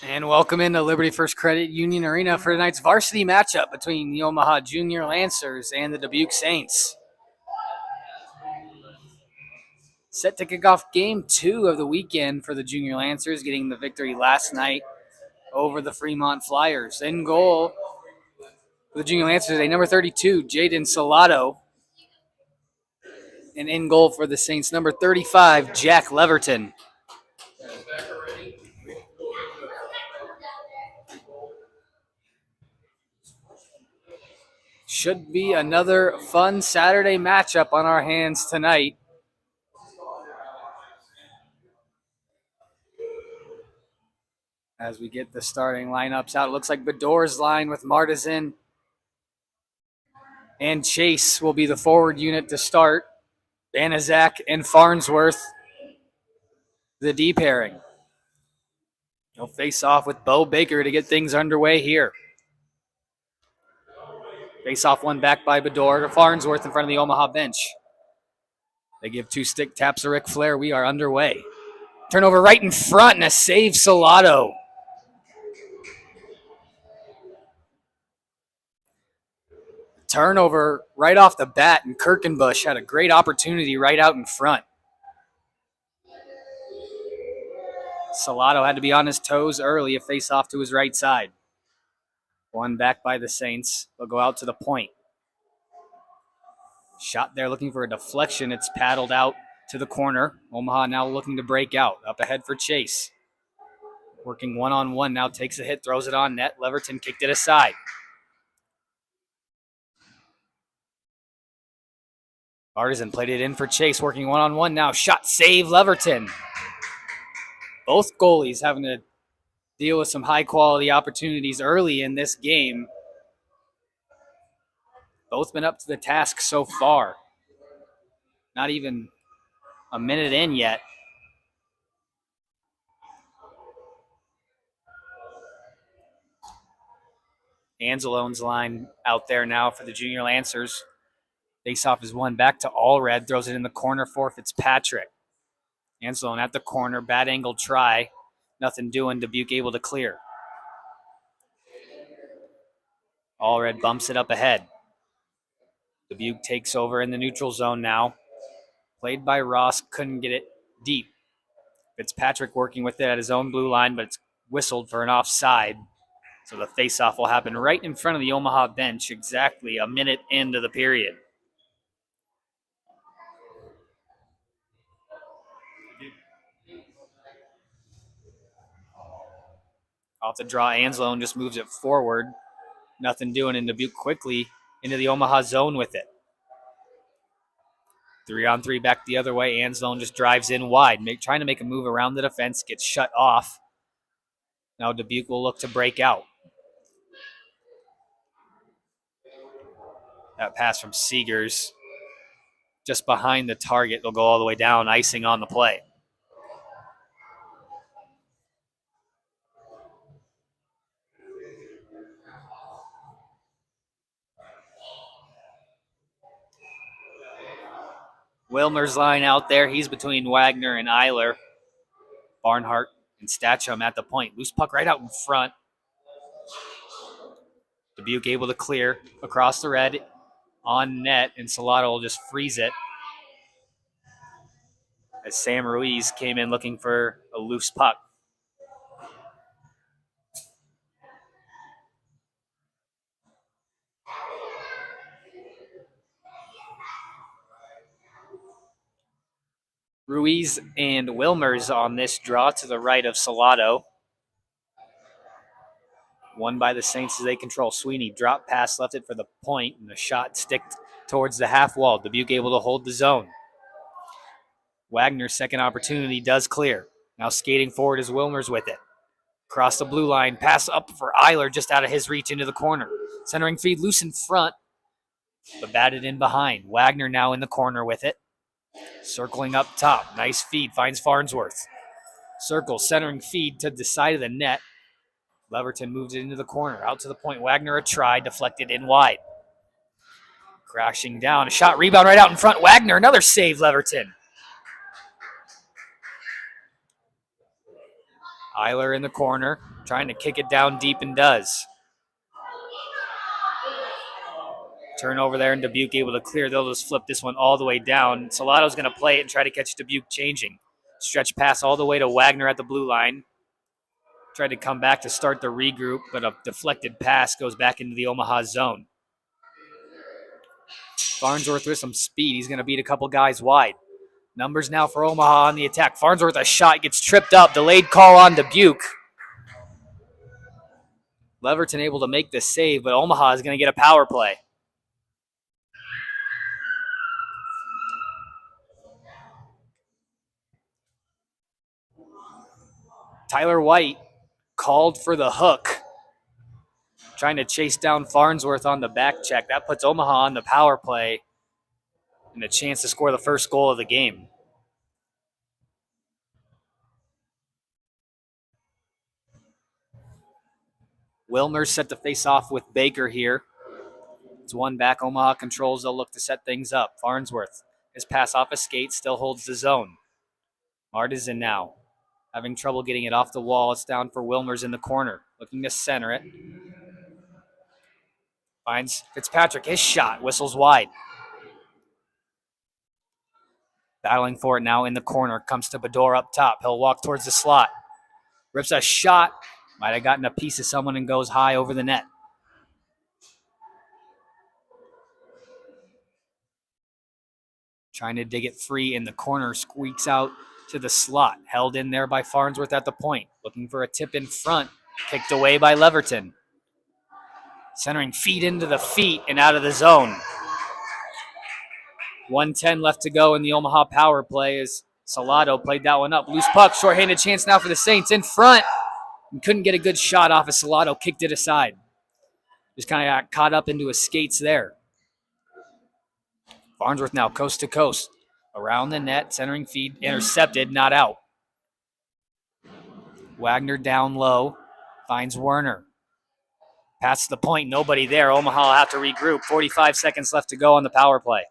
And welcome into Liberty First Credit Union Arena for tonight's varsity matchup between the Omaha Junior Lancers and the Dubuque Saints. Set to kick off game 2 of the weekend for the Junior Lancers, getting the victory last night over the Fremont Flyers. In goal for the Junior Lancers, a number 32, Jaden Salato. And in goal for the Saints, number 35, Jack Leverton. Should be another fun Saturday matchup on our hands tonight. As we get the starting lineups out, it looks like Bador's line with Martizan and Chase will be the forward unit to start. Banaszak and Farnsworth, the D pairing. He'll face off with Bo Baker to get things underway here. Face off one back by Bador to Farnsworth in front of the Omaha bench. They give 2 stick taps to Ric Flair. We are underway. Turnover right in front and a save, Salato. Turnover right off the bat, and Kirkenbush had a great opportunity right out in front. Salato had to be on his toes early, a face off to his right side. One back by the Saints. They'll go out to the point. Shot there looking for a deflection. It's paddled out to the corner. Omaha now looking to break out. Up ahead for Chase. Working one-on-one now, takes a hit, throws it on net. Leverton kicked it aside. Artisan played it in for Chase, working one-on-one now. Shot, save, Leverton. Both goalies having to deal with some high-quality opportunities early in this game. Both been up to the task so far. Not even a minute in yet. Anzalone's line out there now for the Junior Lancers. Face-off is one back to Allred. Throws it in the corner for Fitzpatrick. Anzalone at the corner. Bad angle try. Nothing doing. Dubuque able to clear. Allred bumps it up ahead. Dubuque takes over in the neutral zone now. Played by Ross. Couldn't get it deep. Fitzpatrick working with it at his own blue line, but it's whistled for an offside. So the face-off will happen right in front of the Omaha bench, exactly a minute into the period. Off the draw, Anzalone just moves it forward. Nothing doing, and Dubuque quickly into the Omaha zone with it. 3-on-3 back the other way. Anzalone just drives in wide, trying to make a move around the defense, gets shut off. Now Dubuque will look to break out. That pass from Seegers just behind the target. They'll go all the way down, icing on the play. Wilmer's line out there. He's between Wagner and Eiler. Barnhart and Statchum at the point. Loose puck right out in front. Dubuque able to clear across the red on net, and Salato will just freeze it. As Sam Ruiz came in looking for a loose puck. Ruiz and Wilmers on this draw to the right of Salato. One by the Saints as they control. Sweeney drop pass, left it for the point, and the shot sticked towards the half wall. Dubuque able to hold the zone. Wagner's second opportunity does clear. Now skating forward is Wilmers with it. Across the blue line, pass up for Eiler just out of his reach into the corner. Centering feed loose in front, but batted in behind. Wagner now in the corner with it. Circling up top. Nice feed. Finds Farnsworth. Circle. Centering feed to the side of the net. Leverton moves it into the corner. Out to the point. Wagner a try. Deflected in wide. Crashing down. A shot. Rebound right out in front. Wagner. Another save, Leverton. Eiler in the corner, trying to kick it down deep and does. Turnover there, and Dubuque able to clear. They'll just flip this one all the way down. Salato's going to play it and try to catch Dubuque changing. Stretch pass all the way to Wagner at the blue line. Tried to come back to start the regroup, but a deflected pass goes back into the Omaha zone. Farnsworth with some speed. He's going to beat a couple guys wide. Numbers now for Omaha on the attack. Farnsworth a shot, gets tripped up. Delayed call on Dubuque. Leverton able to make the save, but Omaha is going to get a power play. Tyler White called for the hook, trying to chase down Farnsworth on the back check. That puts Omaha on the power play and a chance to score the first goal of the game. Wilmer's set to face off with Baker here. It's one back. Omaha controls. They'll look to set things up. Farnsworth, his pass off a skate, still holds the zone. Artisan now having trouble getting it off the wall. It's down for Wilmer's in the corner, looking to center it. Finds Fitzpatrick. His shot whistles wide. Battling for it now in the corner. Comes to Bador up top. He'll walk towards the slot. Rips a shot. Might have gotten a piece of someone and goes high over the net. Trying to dig it free in the corner. Squeaks out to the slot. Held in there by Farnsworth at the point. Looking for a tip in front. Kicked away by Leverton. Centering feet into the feet and out of the zone. 1:10 left to go in the Omaha power play as Salato played that one up. Loose puck, shorthanded chance now for the Saints in front. And couldn't get a good shot off as Salato kicked it aside. Just kind of got caught up into his skates there. Farnsworth now coast to coast. Around the net, centering feed, intercepted, not out. Wagner down low, finds Werner. Pass to the point, nobody there. Omaha will have to regroup. 45 seconds left to go on the power play.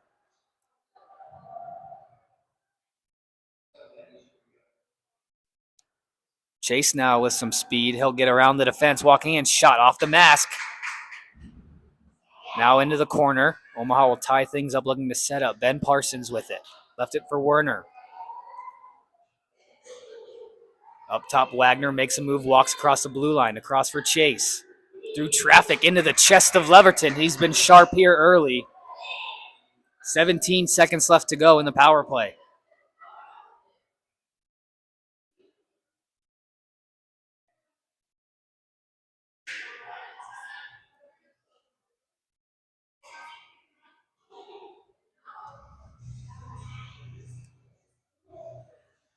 Chase now with some speed. He'll get around the defense, walking in, shot off the mask. Now into the corner. Omaha will tie things up, looking to set up. Ben Parsons with it. Left it for Werner. Up top, Wagner makes a move, walks across the blue line, across for Chase. Through traffic into the chest of Leverton. He's been sharp here early. 17 seconds left to go in the power play.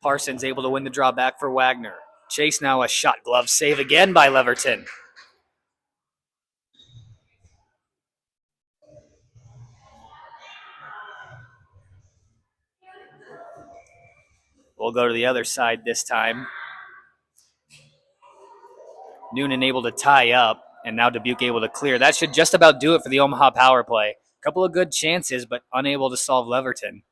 Parsons able to win the draw back for Wagner. Chase now a shot glove save again by Leverton. We'll go to the other side this time. Noonan able to tie up, and now Dubuque able to clear. That should just about do it for the Omaha power play. A couple of good chances, but unable to solve Leverton.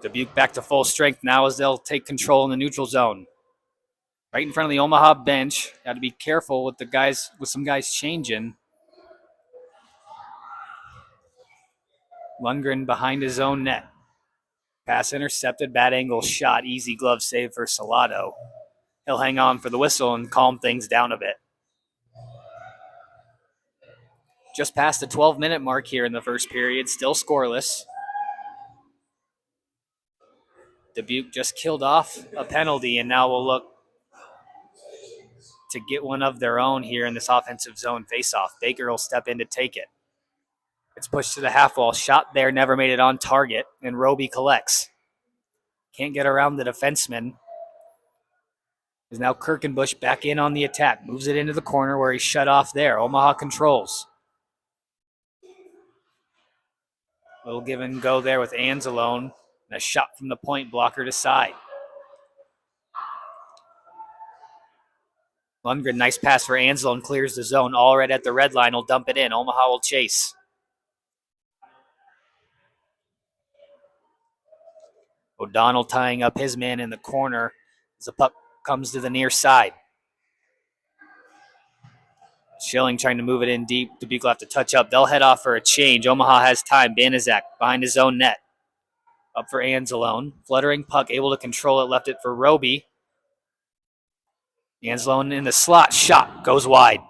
Dubuque back to full strength now as they'll take control in the neutral zone. Right in front of the Omaha bench. Got to be careful with the guys, with some guys changing. Lundgren behind his own net. Pass intercepted, bad angle shot, easy glove save for Salato. He'll hang on for the whistle and calm things down a bit. Just past the 12-minute mark here in the first period, still scoreless. Dubuque just killed off a penalty, and now will look to get one of their own here in this offensive zone faceoff. Baker will step in to take it. It's pushed to the half wall. Shot there, never made it on target, and Roby collects. Can't get around the defenseman. Is now Kirkenbush back in on the attack. Moves it into the corner where he's shut off there. Omaha controls. Little give and go there with Anzalone. And a shot from the point, blocker to side. Lundgren, nice pass for Anzalone, clears the zone. All right at the red line, will dump it in. Omaha will chase. O'Donnell tying up his man in the corner as the puck comes to the near side. Schilling trying to move it in deep. Dubuque will have to touch up. They'll head off for a change. Omaha has time. Banaszak behind his own net. Up for Anzalone. Fluttering puck, able to control it. Left it for Roby. Anzalone in the slot. Shot goes wide.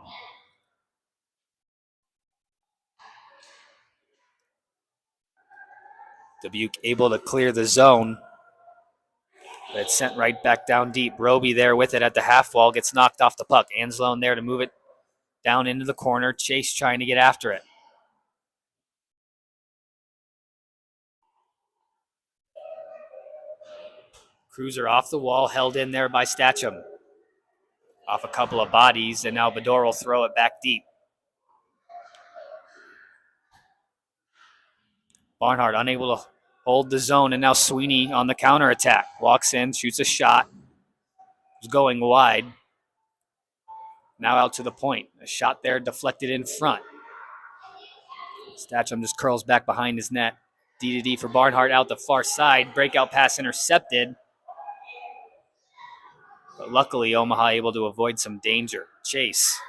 Dubuque able to clear the zone. But it's sent right back down deep. Roby there with it at the half wall. Gets knocked off the puck. Anzalone there to move it down into the corner. Chase trying to get after it. Cruiser off the wall, held in there by Stacham. Off a couple of bodies, and now Bador will throw it back deep. Barnhart unable to hold the zone, and now Sweeney on the counterattack. Walks in, shoots a shot. It's going wide. Now out to the point. A shot there deflected in front. Stacham just curls back behind his net. D for Barnhart out the far side. Breakout pass intercepted. But luckily, Omaha able to avoid some danger. Chase.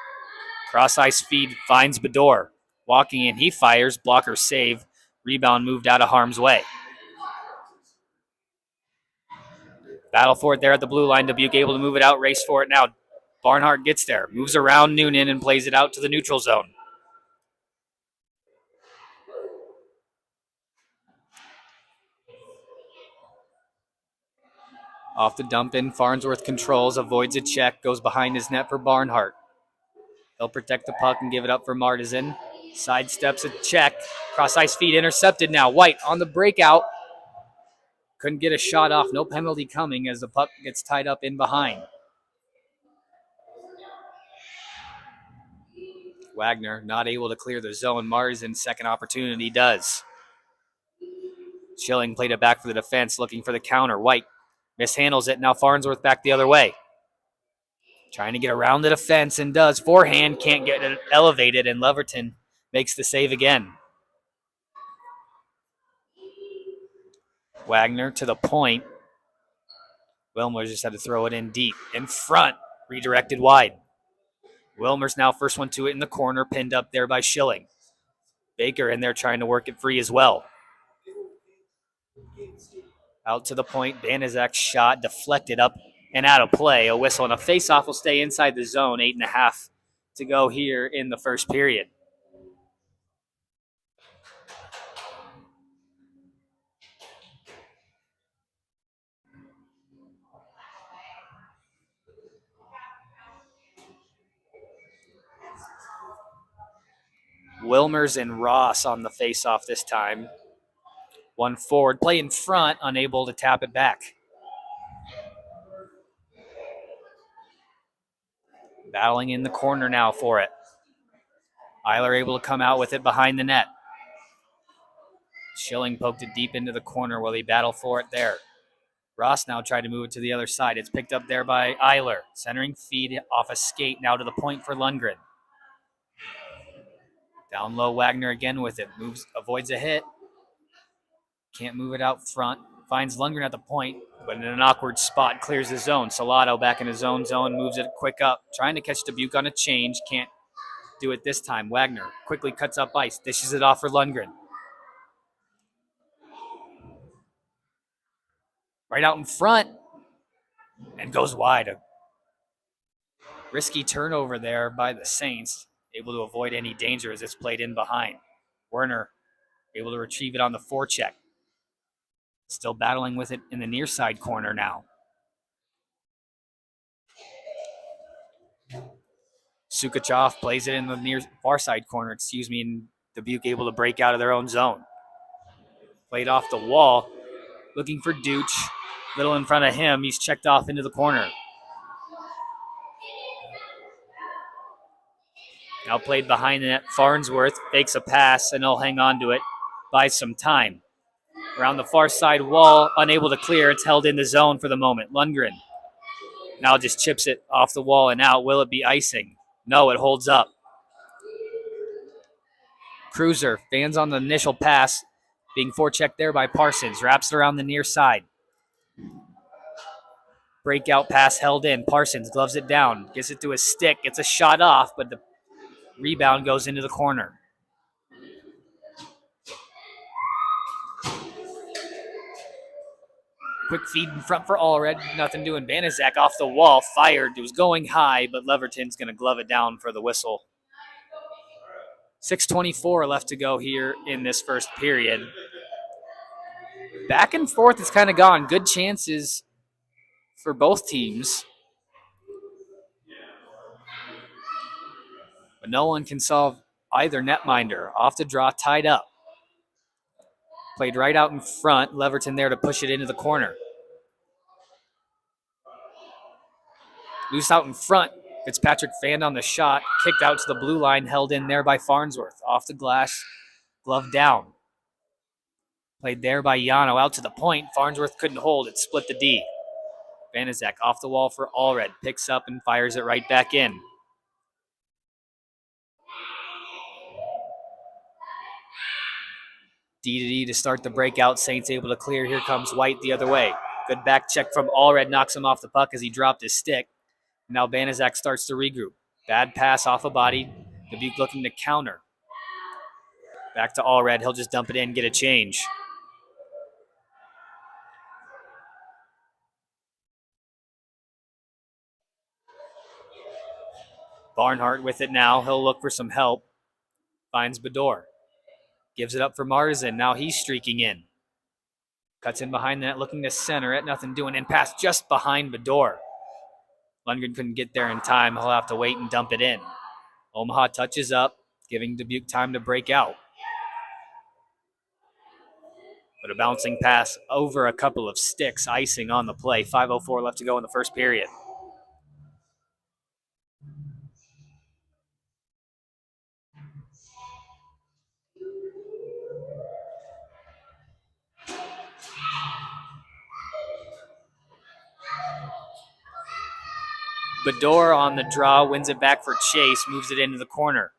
Cross ice feed finds Bador. Walking in, he fires. Blocker save. Rebound moved out of harm's way. Battle for it there at the blue line. Dubuque able to move it out. Race for it now. Barnhart gets there. Moves around Noonan and plays it out to the neutral zone. Off the dump in, Farnsworth controls, avoids a check, goes behind his net for Barnhart. He'll protect the puck and give it up for Martizan. Sidesteps a check. Cross ice feed intercepted now. White on the breakout. Couldn't get a shot off. No penalty coming as the puck gets tied up in behind. Wagner not able to clear the zone. Martizan's second opportunity does. Schilling played it back for the defense, looking for the counter. White mishandles it. Now Farnsworth back the other way. Trying to get around the defense and does. Forehand, can't get it elevated, and Leverton makes the save again. Wagner to the point. Wilmer just had to throw it in deep. In front, redirected wide. Wilmer's now first one to it in the corner, pinned up there by Schilling. Baker in there trying to work it free as well. Out to the point, Banaszak's shot deflected up and out of play. A whistle and a face-off will stay inside the zone. 8.5 to go here in the first period. Wilmers and Ross on the face-off this time. One forward, play in front, unable to tap it back. Battling in the corner now for it. Eiler able to come out with it behind the net. Schilling poked it deep into the corner while he battled for it there. Ross now tried to move it to the other side. It's picked up there by Eiler. Centering feed off a skate now to the point for Lundgren. Down low, Wagner again with it. Moves, avoids a hit. Can't move it out front. Finds Lundgren at the point, but in an awkward spot, clears the zone. Salado back in his own zone, moves it quick up. Trying to catch Dubuque on a change. Can't do it this time. Wagner quickly cuts up ice. Dishes it off for Lundgren. Right out in front. And goes wide. A risky turnover there by the Saints. Able to avoid any danger as it's played in behind. Werner able to retrieve it on the forecheck. Still battling with it in the near side corner now. Sukachov plays it in the near far side corner, and Dubuque able to break out of their own zone. Played off the wall, looking for Dooch. Little in front of him, he's checked off into the corner. Now played behind the net, Farnsworth fakes a pass, and he'll hang on to it, buys some time. Around the far side wall, unable to clear, it's held in the zone for the moment. Lundgren now just chips it off the wall and out. Will it be icing? No, it holds up. Cruiser fans on the initial pass, being forechecked there by Parsons. Wraps it around the near side. Breakout pass held in. Parsons gloves it down, gets it to his stick, gets a shot off, but the rebound goes into the corner. Quick feed in front for Allred. Nothing doing. Banaszak off the wall, fired. It was going high, but Leverton's going to glove it down for the whistle. 6:24 left to go here in this first period. Back and forth, it's kind of gone. Good chances for both teams. But no one can solve either netminder. Off the draw, tied up. Played right out in front. Leverton there to push it into the corner. Loose out in front. Fitzpatrick fanned on the shot. Kicked out to the blue line. Held in there by Farnsworth. Off the glass. Glove down. Played there by Yano. Out to the point. Farnsworth couldn't hold. It split the D. Banaszak off the wall for Allred. Picks up and fires it right back in. D to start the breakout. Saints able to clear. Here comes White the other way. Good back check from Allred. Knocks him off the puck as he dropped his stick. Now Banaszak starts to regroup. Bad pass off a body. Dubuque looking to counter. Back to Allred. He'll just dump it in, get a change. Barnhart with it now. He'll look for some help. Finds Bedore. Gives it up for Martisan. Now he's streaking in. Cuts in behind the net, looking to center it. Nothing doing. In pass just behind Bedore. Lundgren couldn't get there in time. He'll have to wait and dump it in. Omaha touches up, giving Dubuque time to break out. But a bouncing pass over a couple of sticks, icing on the play. 5:04 left to go in the first period. Bedore on the draw, wins it back for Chase, moves it into the corner.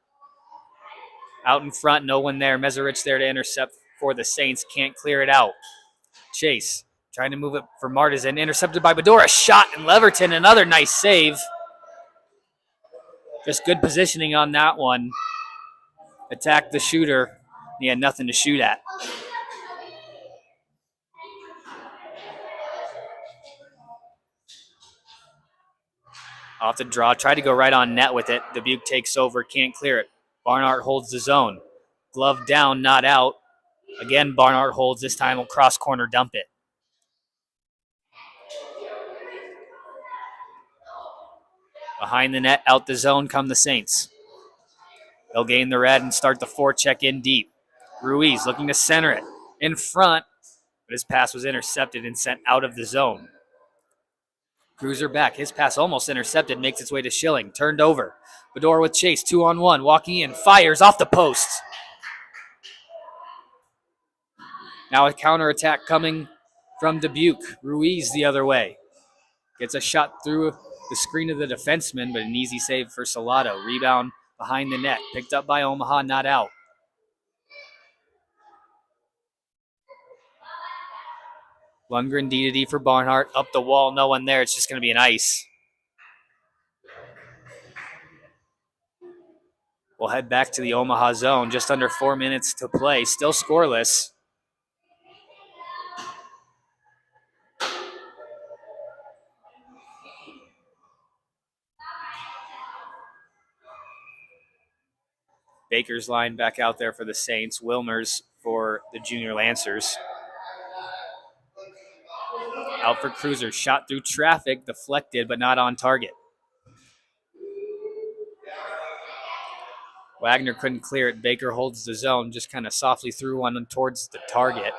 Out in front, no one there. Meserich there to intercept for the Saints. Can't clear it out. Chase trying to move it for Martisan. Intercepted by Bedore. A shot, and Leverton, another nice save. Just good positioning on that one. Attacked the shooter. He had nothing to shoot at. Off the draw. Tried to go right on net with it. Dubuque takes over. Can't clear it. Barnhart holds the zone. Glove down, not out. Again, Barnhart holds. This time will cross corner dump it. Behind the net, out the zone come the Saints. They'll gain the red and start the forecheck in deep. Ruiz looking to center it. In front, but his pass was intercepted and sent out of the zone. Cruiser back. His pass almost intercepted, makes its way to Schilling. Turned over. Bedore with Chase, 2-on-1. Walking in, fires off the post. Now a counterattack coming from Dubuque. Ruiz the other way. Gets a shot through the screen of the defenseman, but an easy save for Salado. Rebound behind the net. Picked up by Omaha, not out. Lundgren D for Barnhart. Up the wall, no one there. It's just going to be an ice. We'll head back to the Omaha zone. Just under 4 minutes to play. Still scoreless. Baker's line back out there for the Saints. Wilmers for the Junior Lancers. Out for Cruiser. Shot through traffic. Deflected, but not on target. Wagner couldn't clear it. Baker holds the zone. Just kind of softly threw one towards the target.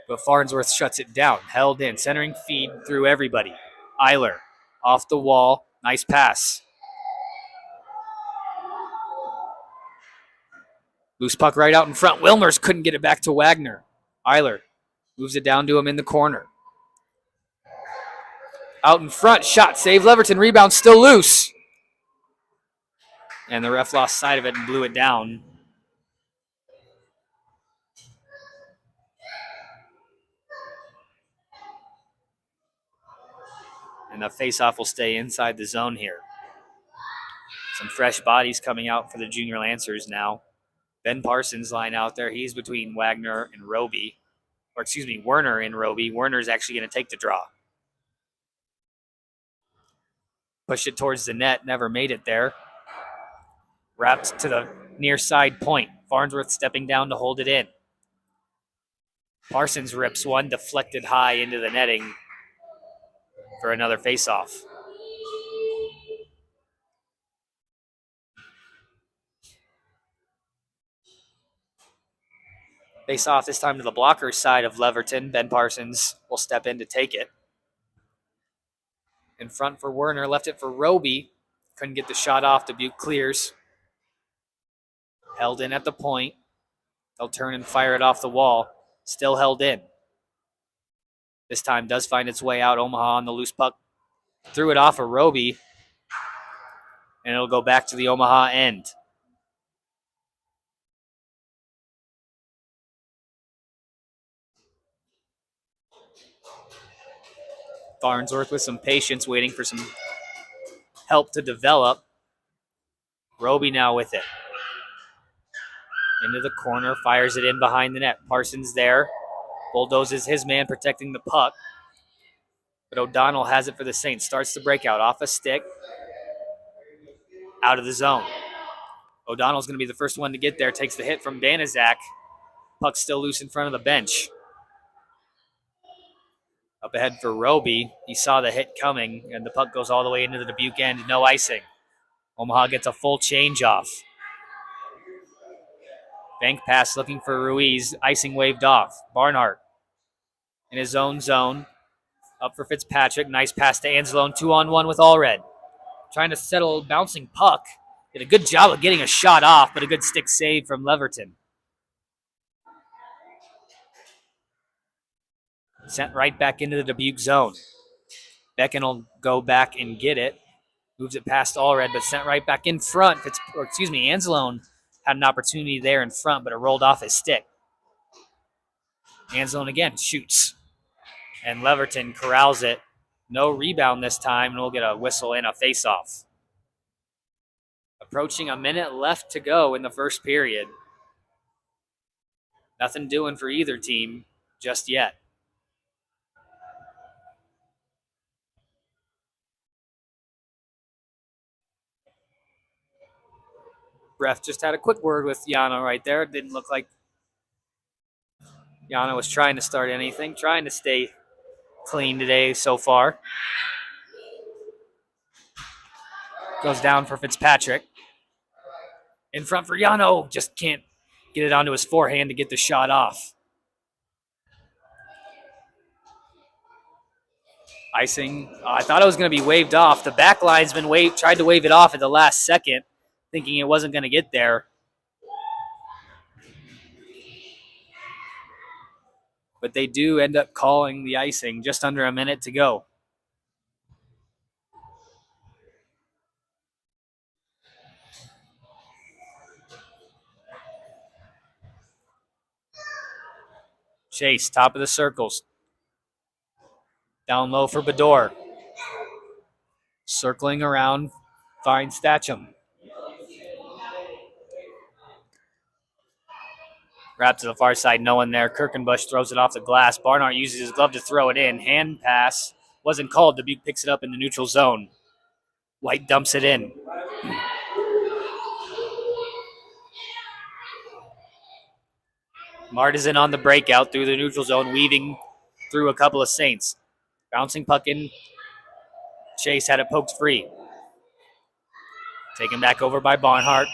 But Farnsworth shuts it down. Held in. Centering feed through everybody. Eiler off the wall. Nice pass. Loose puck right out in front. Wilmers couldn't get it back to Wagner. Eiler moves it down to him in the corner. Out in front. Shot. Save. Leverton. Rebound. Still loose. And the ref lost sight of it and blew it down. And the faceoff will stay inside the zone here. Some fresh bodies coming out for the Junior Lancers now. Ben Parsons line out there. He's between Werner and Roby. Werner's actually going to take the draw. Pushed it towards the net. Never made it there. Wrapped to the near side point. Farnsworth stepping down to hold it in. Parsons rips one, deflected high into the netting for another faceoff. Face off this time to the blocker side of Leverton. Ben Parsons will step in to take it. In front for Werner, left it for Roby. Couldn't get the shot off. Dubuque clears. Held in at the point. They'll turn and fire it off the wall. Still held in. This time does find its way out. Omaha on the loose puck. Threw it off of Roby. And it'll go back to the Omaha end. Farnsworth with some patience, waiting for some help to develop. Roby now with it. Into the corner, fires it in behind the net. Parsons there. Bulldozes his man protecting the puck. But O'Donnell has it for the Saints. Starts the breakout off a stick. Out of the zone. O'Donnell's going to be the first one to get there. Takes the hit from Banaszak. Puck still loose in front of the bench. Up ahead for Roby. He saw the hit coming, and the puck goes all the way into the Dubuque end. No icing. Omaha gets a full change off. Bank pass looking for Ruiz. Icing waved off. Barnhart in his own zone. Up for Fitzpatrick. Nice pass to Anzalone. 2-on-1 with Allred. Trying to settle a bouncing puck. Did a good job of getting a shot off, but a good stick save from Leverton. Sent right back into the Dubuque zone. Becken will go back and get it. Moves it past Allred, but sent right back in front. Anzalone had an opportunity there in front, but it rolled off his stick. Anzalone again shoots. And Leverton corrals it. No rebound this time, and we'll get a whistle and a face-off. Approaching a minute left to go in the first period. Nothing doing for either team just yet. Ref just had a quick word with Yano right there. It didn't look like Yano was trying to start anything, trying to stay clean today so far. Goes down for Fitzpatrick. In front for Yano. Just can't get it onto his forehand to get the shot off. Icing. I thought it was going to be waved off. The back linesman tried to wave it off at the last second, thinking it wasn't going to get there. But they do end up calling the icing just under a minute to go. Chase, top of the circles. Down low for Bedore. Circling around, finds Thatcham. Wrapped to the far side, no one there. Kirkenbush throws it off the glass. Barnhart uses his glove to throw it in. Hand pass wasn't called. Dubuque picks it up in the neutral zone. White dumps it in. Martisan on the breakout through the neutral zone, weaving through a couple of Saints. Bouncing puck in. Chase had it poked free. Taken back over by Barnhart.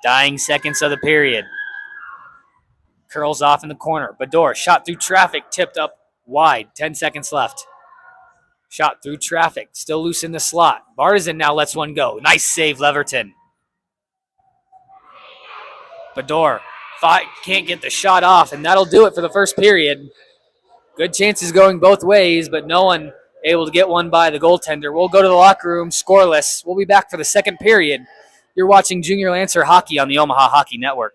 Dying seconds of the period. Curls off in the corner. Bedore, shot through traffic, tipped up wide. 10 seconds left. Shot through traffic, still loose in the slot. Bartisan now lets one go. Nice save, Leverton. Bedore can't get the shot off, and that'll do it for the first period. Good chances going both ways, but no one able to get one by the goaltender. We'll go to the locker room scoreless. We'll be back for the second period. You're watching Junior Lancer Hockey on the Omaha Hockey Network.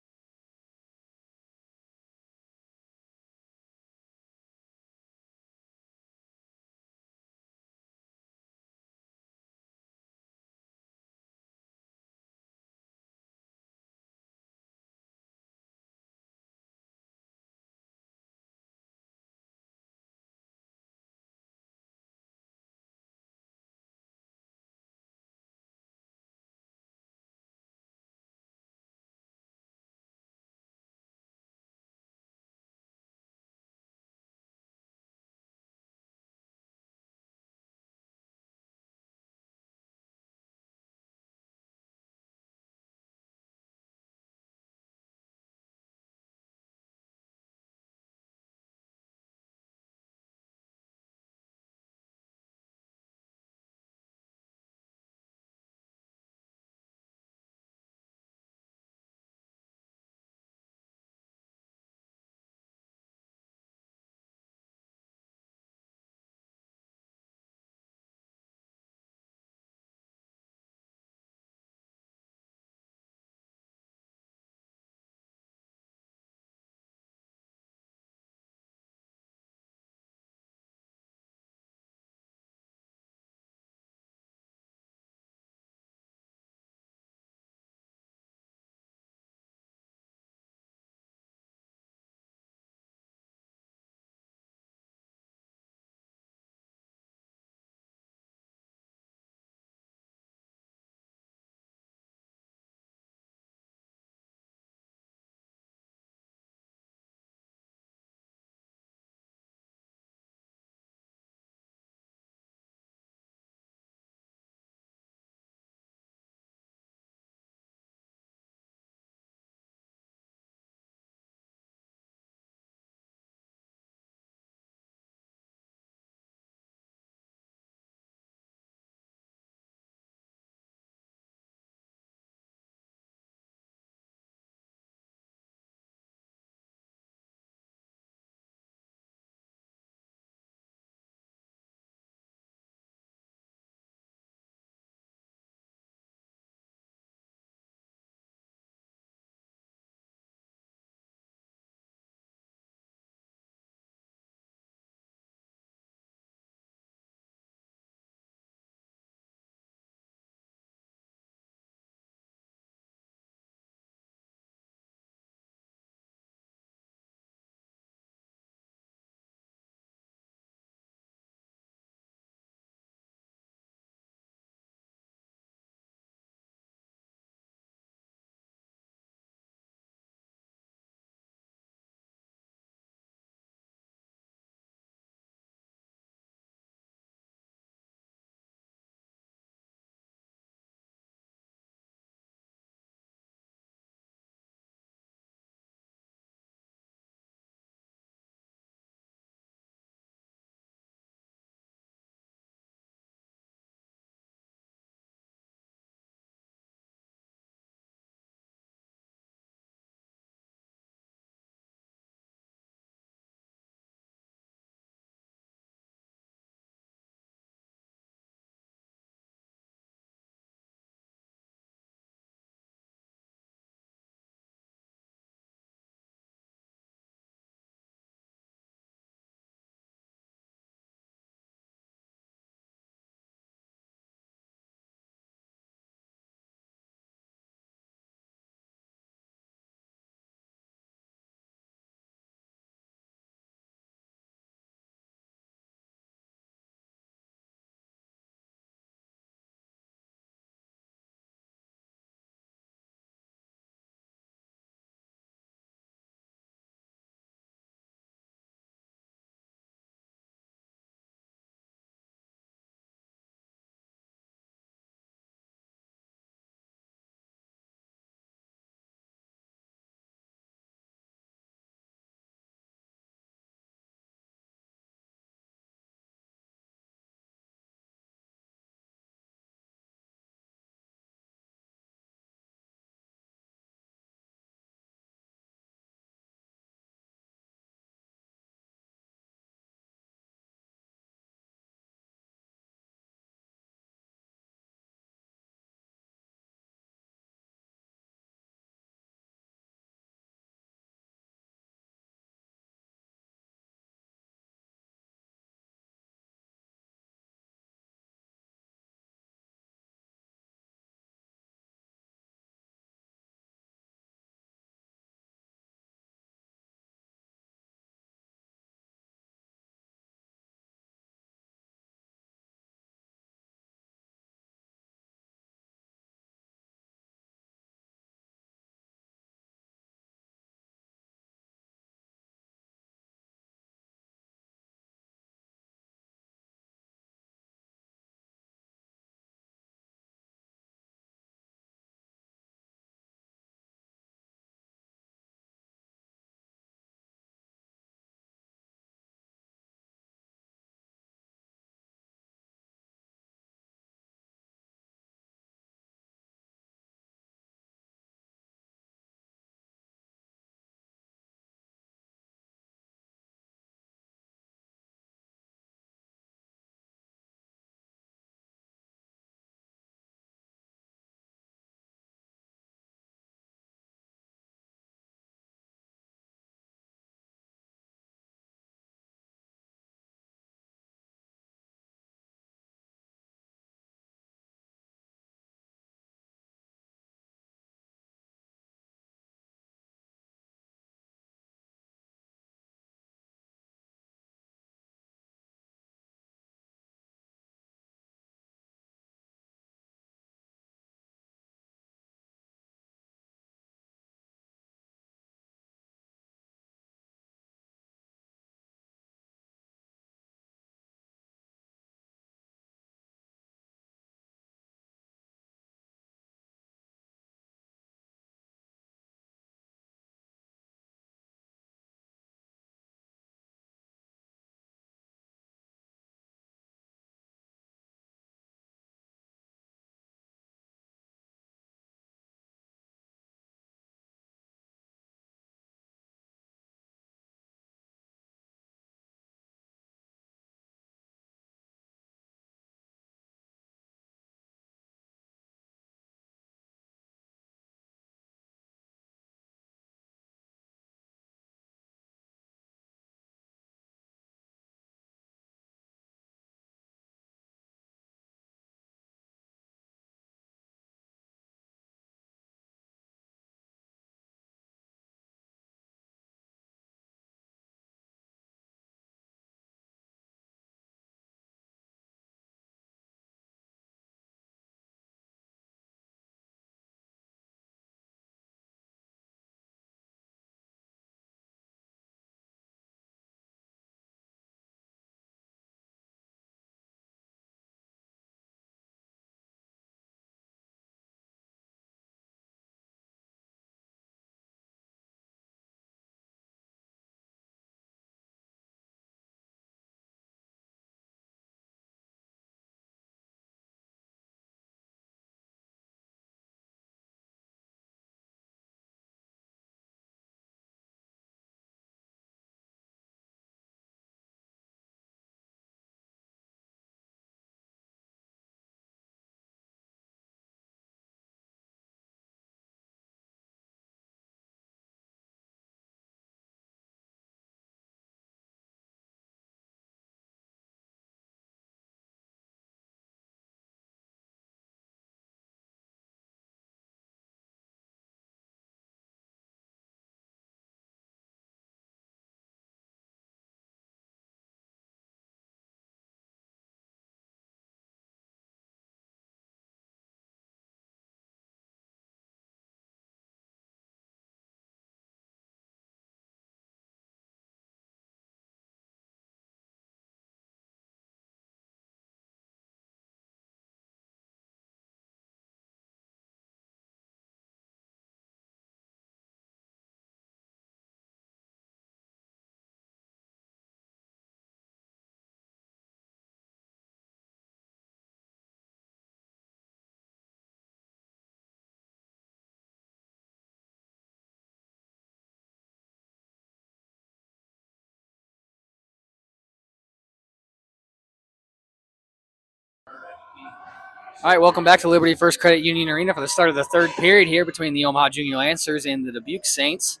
All right, welcome back to Liberty First Credit Union Arena for the start of the third period here between the Omaha Junior Lancers and the Dubuque Saints.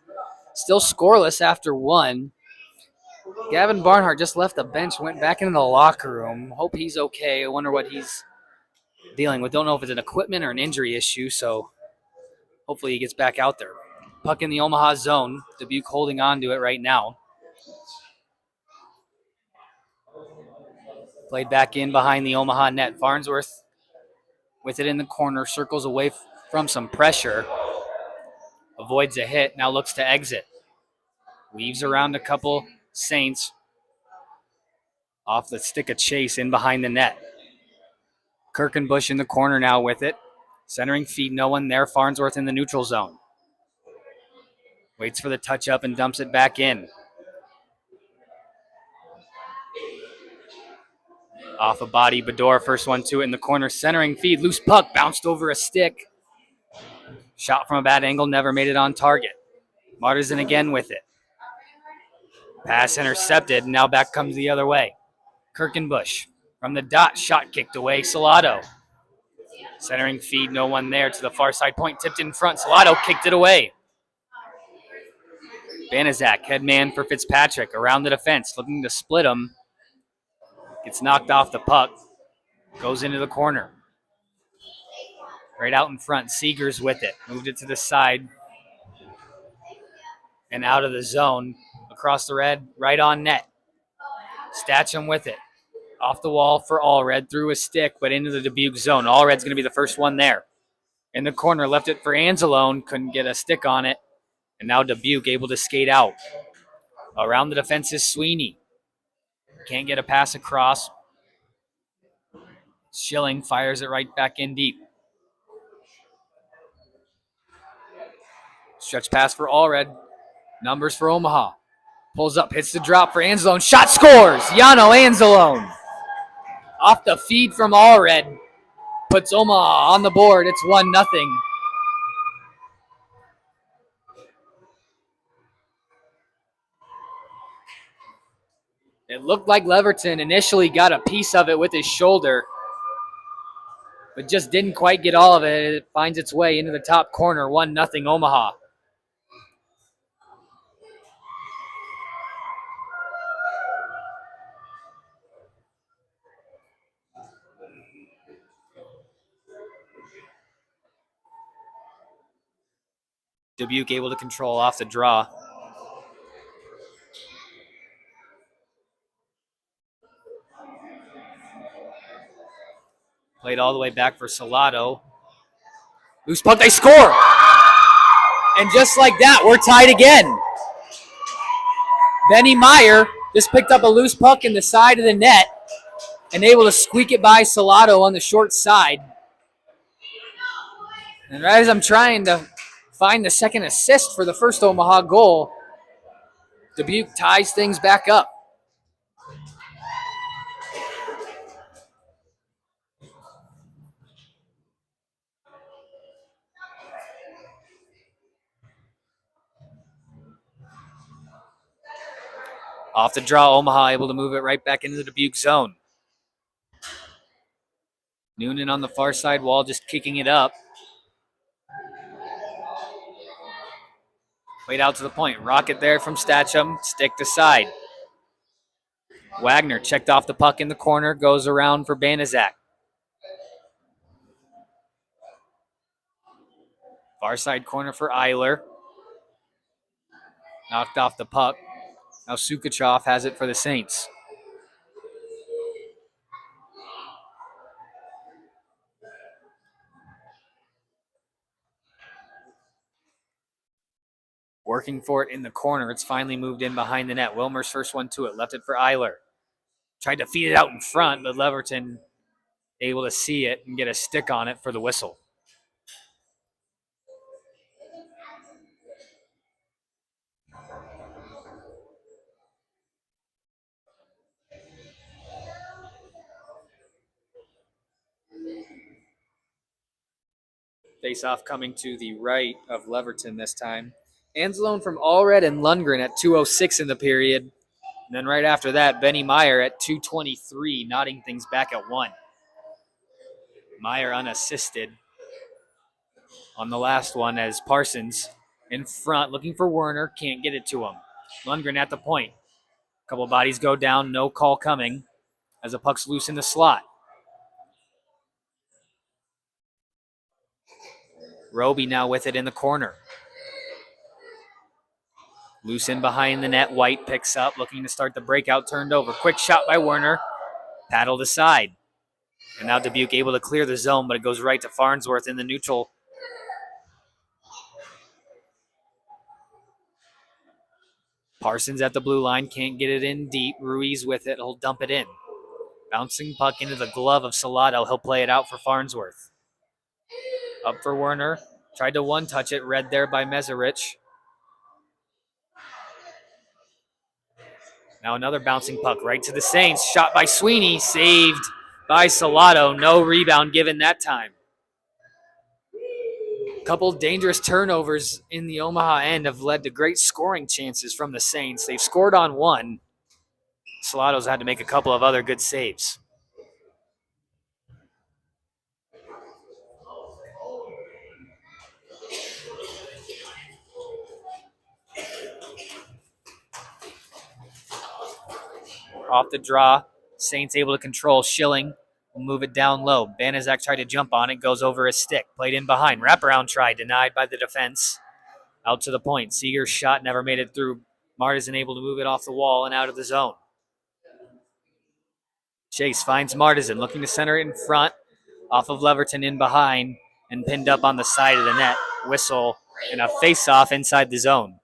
Still scoreless after one. Gavin Barnhart just left the bench, went back into the locker room. Hope he's okay. I wonder what he's dealing with. Don't know if it's an equipment or an injury issue, so hopefully he gets back out there. Puck in the Omaha zone. Dubuque holding on to it right now. Played back in behind the Omaha net. Farnsworth with it in the corner, circles away from some pressure. Avoids a hit, now looks to exit. Weaves around a couple Saints. Off the stick of Chase in behind the net. Kirkenbush in the corner now with it. Centering feed, no one there. Farnsworth in the neutral zone. Waits for the touch up and dumps it back in. Off a body, Bedore, first one to it in the corner. Centering feed, loose puck, bounced over a stick. Shot from a bad angle, never made it on target. Martinson again with it. Pass intercepted, now back comes the other way. Kirkenbush from the dot, shot kicked away. Salado. Centering feed, no one there to the far side point, tipped in front. Salado kicked it away. Banaszak, head man for Fitzpatrick, around the defense, looking to split him. Gets knocked off the puck. Goes into the corner. Right out in front, Seegers with it. Moved it to the side. And out of the zone. Across the red, right on net. Statcham with it. Off the wall for Allred, through a stick, but into the Dubuque zone. Allred's going to be the first one there. In the corner, left it for Anzalone, couldn't get a stick on it. And now Dubuque able to skate out. Around the defense is Sweeney. Can't get a pass across. Schilling fires it right back in deep. Stretch pass for Allred. Numbers for Omaha. Pulls up, hits the drop for Anzalone. Shot scores! Yano Anzalone. Off the feed from Allred. Puts Omaha on the board. It's 1-0. It looked like Leverton initially got a piece of it with his shoulder, but just didn't quite get all of it. It finds its way into the top corner. 1-0 Omaha. Dubuque able to control off the draw. Played all the way back for Salado. Loose puck, they score! And just like that, we're tied again. Benny Meyer just picked up a loose puck in the side of the net and able to squeak it by Salado on the short side. And right as I'm trying to find the second assist for the first Omaha goal, Dubuque ties things back up. Off the draw, Omaha able to move it right back into the Dubuque zone. Noonan on the far side wall just kicking it up. Played out to the point. Rocket there from Statcham. Stick to side. Wagner checked off the puck in the corner. Goes around for Banaszak. Far side corner for Eiler. Knocked off the puck. Now Sukachev has it for the Saints. Working for it in the corner. It's finally moved in behind the net. Wilmer's first one to it. Left it for Eiler. Tried to feed it out in front, but Leverton able to see it and get a stick on it for the whistle. Face-off coming to the right of Leverton this time. Anzalone from Allred and Lundgren at 2:06 in the period. And then right after that, Benny Meyer at 2:23, knotting things back at 1. Meyer unassisted on the last one as Parsons in front looking for Werner, can't get it to him. Lundgren at the point. A couple bodies go down, no call coming as the puck's loose in the slot. Roby now with it in the corner. Loose in behind the net. White picks up, looking to start the breakout, turned over. Quick shot by Werner, paddled aside. And now Dubuque able to clear the zone, but it goes right to Farnsworth in the neutral. Parsons at the blue line, can't get it in deep. Ruiz with it, he'll dump it in. Bouncing puck into the glove of Salado. He'll play it out for Farnsworth. Up for Werner. Tried to one-touch it, read there by Mezerich. Now another bouncing puck right to the Saints. Shot by Sweeney, saved by Salado. No rebound given that time. Couple dangerous turnovers in the Omaha end have led to great scoring chances from the Saints. They've scored on one. Salado's had to make a couple of other good saves. Off the draw, Saints able to control. Schilling will move it down low. Banaszak tried to jump on it, goes over his stick. Played in behind. Wraparound try, denied by the defense. Out to the point. Seeger's shot never made it through. Martisan able to move it off the wall and out of the zone. Chase finds Martisan, looking to center it in front. Off of Leverton in behind and pinned up on the side of the net. Whistle and a face-off inside the zone.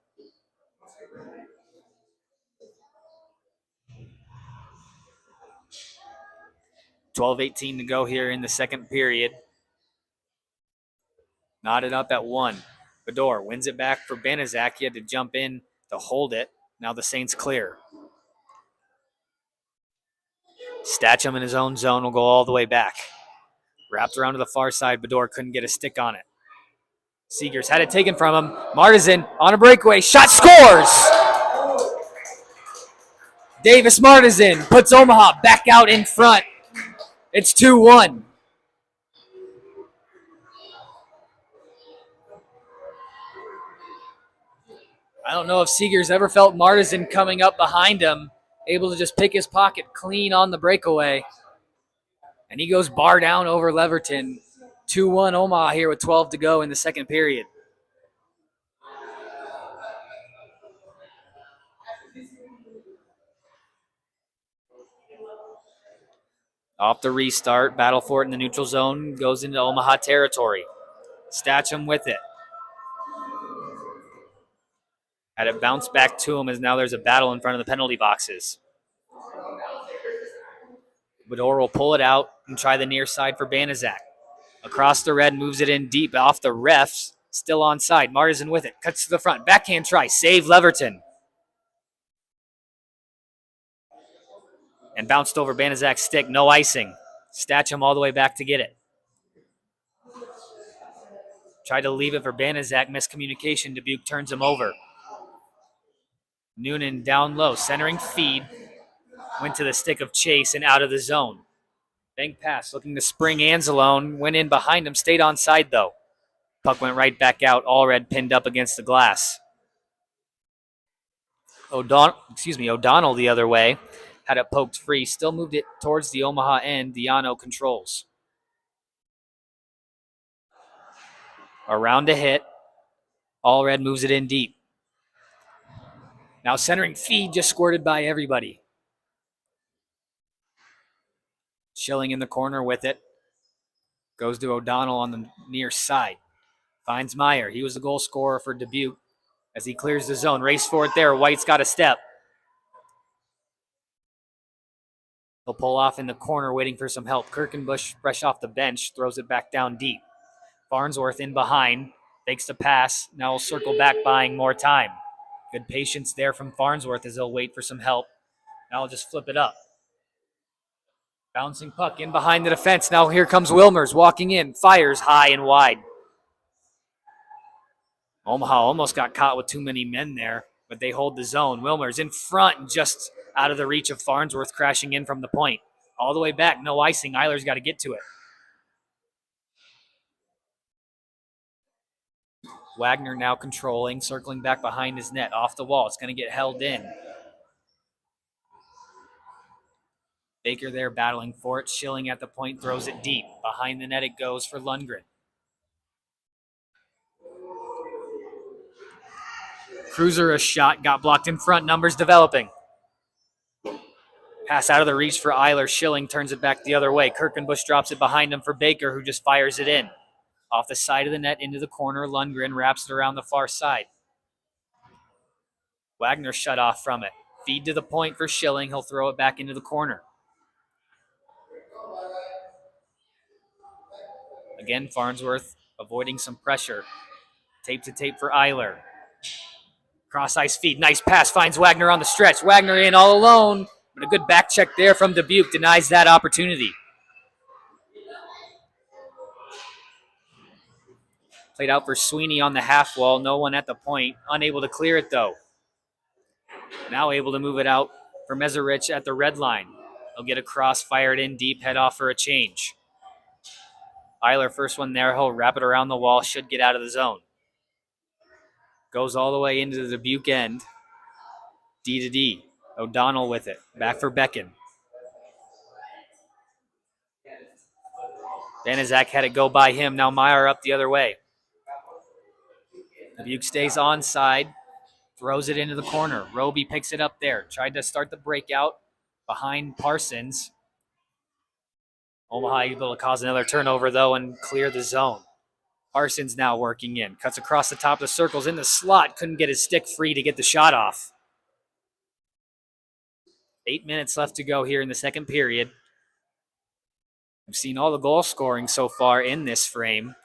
.12:18 to go here in the second period. Knotted up at one. Bador wins it back for Banaszak. He had to jump in to hold it. Now the Saints clear. Statcham in his own zone will go all the way back. Wrapped around to the far side. Bador couldn't get a stick on it. Seegers had it taken from him. Martisan on a breakaway. Shot, scores! Davis Martisan puts Omaha back out in front. It's 2-1. I don't know if Seegers ever felt Martisan coming up behind him, able to just pick his pocket clean on the breakaway. And he goes bar down over Leverton. 2-1 Omaha here with 12 to go in the second period. Off the restart, battle for it in the neutral zone, goes into Omaha territory. Statcham with it. Had it bounce back to him as now there's a battle in front of the penalty boxes. Bador will pull it out and try the near side for Banaszak. Across the red, moves it in deep off the refs. Still onside. Martisan with it. Cuts to the front. Backhand try. Save Leverton. And bounced over Banaszak's stick. No icing. Statcham all the way back to get it. Tried to leave it for Banaszak. Miscommunication. Dubuque turns him over. Noonan down low. Centering feed. Went to the stick of Chase and out of the zone. Bank pass. Looking to spring Anzalone. Went in behind him. Stayed onside though. Puck went right back out. Allred pinned up against the glass. O'Donnell the other way. Had it poked free. Still moved it towards the Omaha end. Diano controls. Around a hit. Allred moves it in deep. Now centering feed just squirted by everybody. Schilling in the corner with it. Goes to O'Donnell on the near side. Finds Meyer. He was the goal scorer for Dubuque as he clears the zone. Race for it there. White's got a step. He'll pull off in the corner waiting for some help. Kirkenbush, fresh off the bench, throws it back down deep. Farnsworth in behind. Takes the pass. Now he'll circle back, buying more time. Good patience there from Farnsworth as he'll wait for some help. Now he'll just flip it up. Bouncing puck in behind the defense. Now here comes Wilmers walking in. Fires high and wide. Omaha almost got caught with too many men there, but they hold the zone. Wilmers in front and just out of the reach of Farnsworth, crashing in from the point. All the way back, no icing. Eiler's got to get to it. Wagner now controlling, circling back behind his net, off the wall. It's going to get held in. Baker there battling for it. Schilling at the point, throws it deep. Behind the net it goes for Lundgren. Cruiser a shot, got blocked in front. Numbers developing. Pass out of the reach for Eiler. Schilling turns it back the other way. Kirkenbush drops it behind him for Baker, who just fires it in. Off the side of the net into the corner, Lundgren wraps it around the far side. Wagner shut off from it. Feed to the point for Schilling. He'll throw it back into the corner. Again, Farnsworth avoiding some pressure. Tape to tape for Eiler. Cross ice feed. Nice pass. Finds Wagner on the stretch. Wagner in all alone. But a good back check there from Dubuque denies that opportunity. Played out for Sweeney on the half wall. No one at the point. Unable to clear it, though. Now able to move it out for Meserich at the red line. He'll get a cross, fired in deep, head off for a change. Eiler, first one there. He'll wrap it around the wall. Should get out of the zone. Goes all the way into the Dubuque end. D to D. O'Donnell with it. Back for Becken. Banaszak had it go by him. Now Meyer up the other way. Dubuque stays onside. Throws it into the corner. Roby picks it up there. Tried to start the breakout behind Parsons. Omaha able to cause another turnover, though, and clear the zone. Parsons now working in. Cuts across the top of the circles in the slot. Couldn't get his stick free to get the shot off. 8 minutes left to go here in the second period. We've seen all the goal scoring so far in this frame.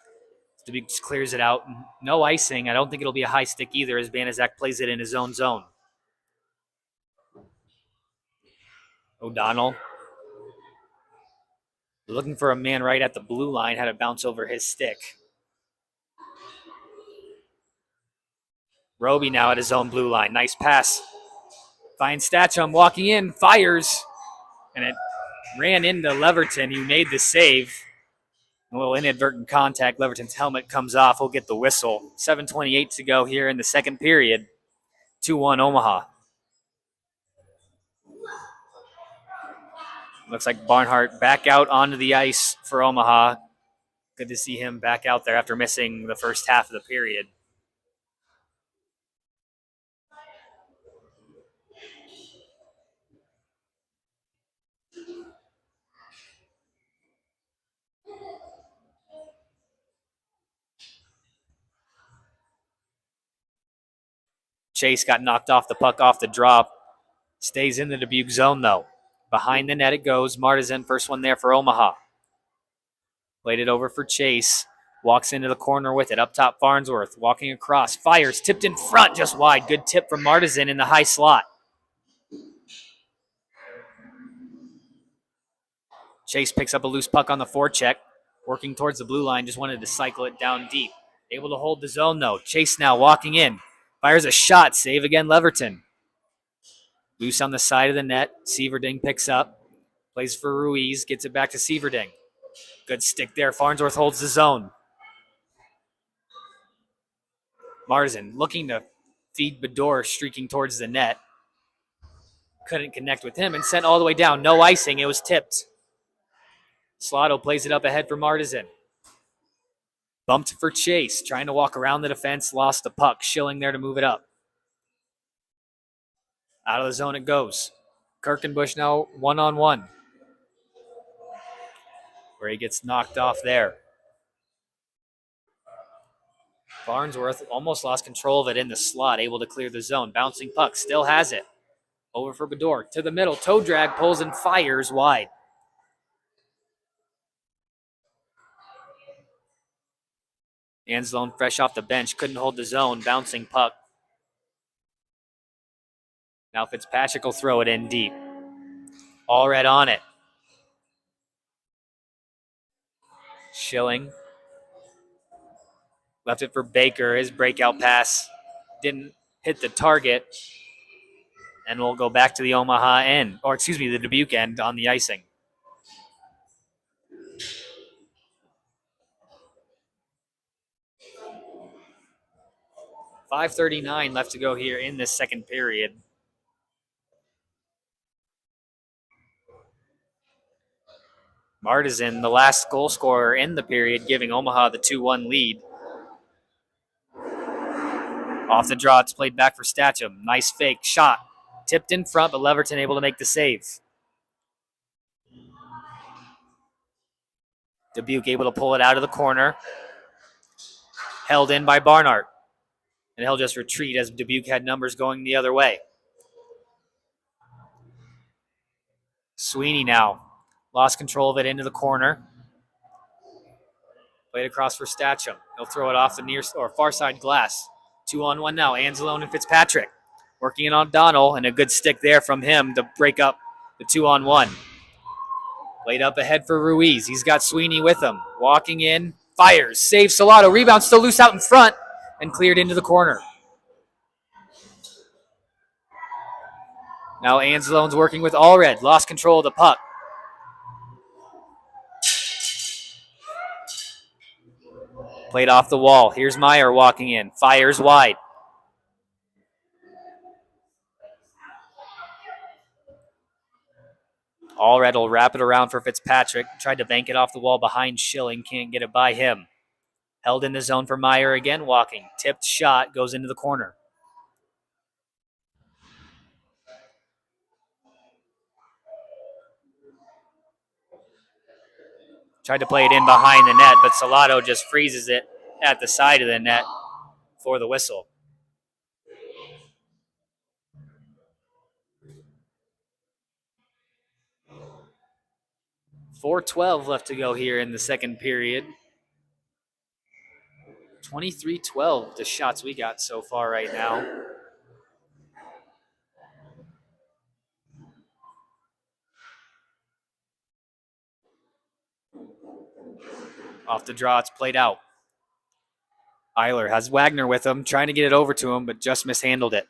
Dubuque clears it out. No icing. I don't think it'll be a high stick either as Banaszak plays it in his own zone. O'Donnell looking for a man right at the blue line. Had a bounce over his stick. Roby now at his own blue line. Nice pass. Finds Statchum walking in. Fires. And it ran into Leverton. He made the save. A little inadvertent contact. Leverton's helmet comes off. He'll get the whistle. 7:28 to go here in the second period. 2-1 Omaha. Looks like Barnhart back out onto the ice for Omaha. Good to see him back out there after missing the first half of the period. Chase got knocked off the puck off the drop. Stays in the Dubuque zone, though. Behind the net it goes. Martizan, first one there for Omaha. Played it over for Chase. Walks into the corner with it. Up top, Farnsworth. Walking across. Fires. Tipped in front. Just wide. Good tip from Martizan in the high slot. Chase picks up a loose puck on the forecheck. Working towards the blue line. Just wanted to cycle it down deep. Able to hold the zone, though. Chase now walking in. Fires a shot. Save again, Leverton. Loose on the side of the net. Sieverding picks up. Plays for Ruiz. Gets it back to Sieverding. Good stick there. Farnsworth holds the zone. Martizan looking to feed Bedore, streaking towards the net. Couldn't connect with him and sent all the way down. No icing. It was tipped. Slotto plays it up ahead for Martizan. Bumped for Chase. Trying to walk around the defense. Lost the puck. Schilling there to move it up. Out of the zone it goes. Kirkenbush now one-on-one. Where he gets knocked off there. Farnsworth almost lost control of it in the slot, able to clear the zone. Bouncing puck, still has it. Over for Bedore, to the middle. Toe drag, pulls and fires wide. Anslone fresh off the bench, couldn't hold the zone. Bouncing puck. Now Fitzpatrick will throw it in deep. All red on it. Schilling. Left it for Baker. His breakout pass didn't hit the target. And we'll go back to the Omaha end, or excuse me, the Dubuque end on the icing. 5:39 left to go here in this second period. Martisan, the last goal scorer in the period, giving Omaha the 2-1 lead. Off the draw, it's played back for Statcham. Nice fake shot. Tipped in front, but Leverton able to make the save. Dubuque able to pull it out of the corner. Held in by Barnhart. And he'll just retreat as Dubuque had numbers going the other way. Sweeney now. Lost control of it into the corner. Played across for Statcham. He'll throw it off the near or far side glass. 2-on-1 now. Anzalone and Fitzpatrick. Working it on Donnell, and a good stick there from him to break up the 2-on-1. Played up ahead for Ruiz. He's got Sweeney with him. Walking in. Fires. Saves Salato. Rebound still loose out in front and cleared into the corner. Now Anzalone's working with Allred. Lost control of the puck. Played off the wall. Here's Meyer walking in. Fires wide. Allred will wrap it around for Fitzpatrick. Tried to bank it off the wall behind Schilling. Can't get it by him. Held in the zone for Meyer again, walking. Tipped shot goes into the corner. Tried to play it in behind the net, but Salato just freezes it at the side of the net for the whistle. .412 left to go here in the second period. 23-12, the shots we got so far right now. Off the draw, it's played out. Eiler has Wagner with him, trying to get it over to him, but just mishandled it.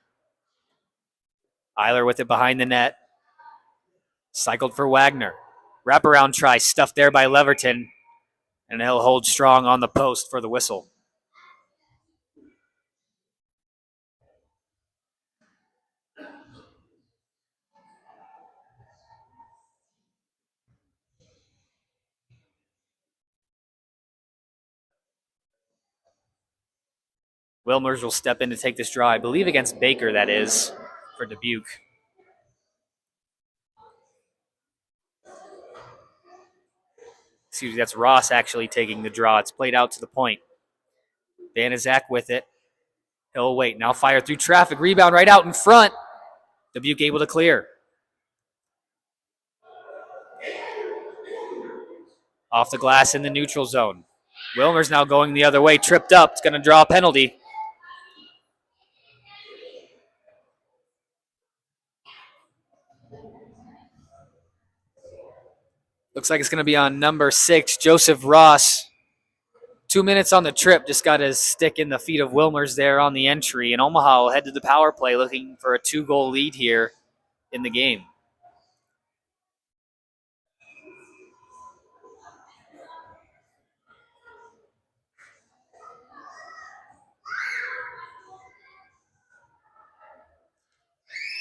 Eiler with it behind the net. Cycled for Wagner. Wraparound try, stuffed there by Leverton, and he'll hold strong on the post for the whistle. Wilmers will step in to take this draw, I believe against Baker, that is, for Dubuque. Excuse me, that's Ross actually taking the draw. It's played out to the point. Banaszak with it. He'll wait. Now fire through traffic. Rebound right out in front. Dubuque able to clear. Off the glass in the neutral zone. Wilmer's now going the other way. Tripped up. It's going to draw a penalty. Looks like it's going to be on number 6, Joseph Ross. 2 minutes on the trip. Just got his stick in the feet of Wilmers there on the entry. And Omaha will head to the power play looking for a 2-goal lead here in the game.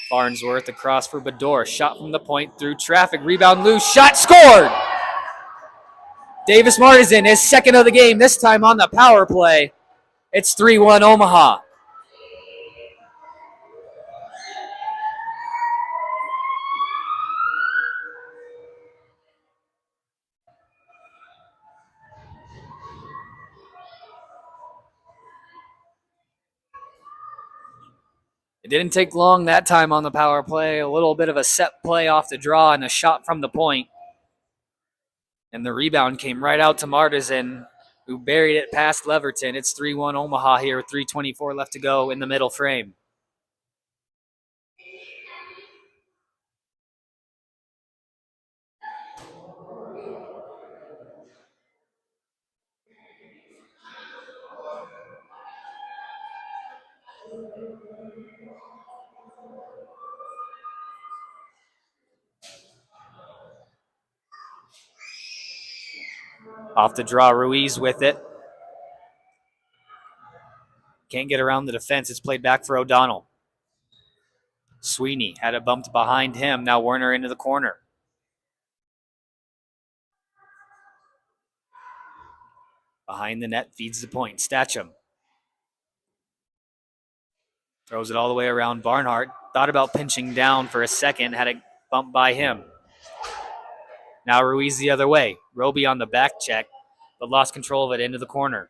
Farnsworth across for Bador. Shot from the point through traffic. Rebound loose. Shot scored! Davis Martisan is second of the game, this time on the power play. It's 3-1 Omaha. It didn't take long that time on the power play. A little bit of a set play off the draw and a shot from the point. And the rebound came right out to Martisan, who buried it past Leverton. It's 3-1 Omaha here with 3:24 left to go in the middle frame. Off the draw, Ruiz with it. Can't get around the defense. It's played back for O'Donnell. Sweeney had it bumped behind him. Now Werner into the corner. Behind the net, feeds the point. Statcham throws it all the way around Barnhart. Thought about pinching down for a second. Had it bumped by him. Now Ruiz the other way. Roby on the back check, but lost control of it into the corner.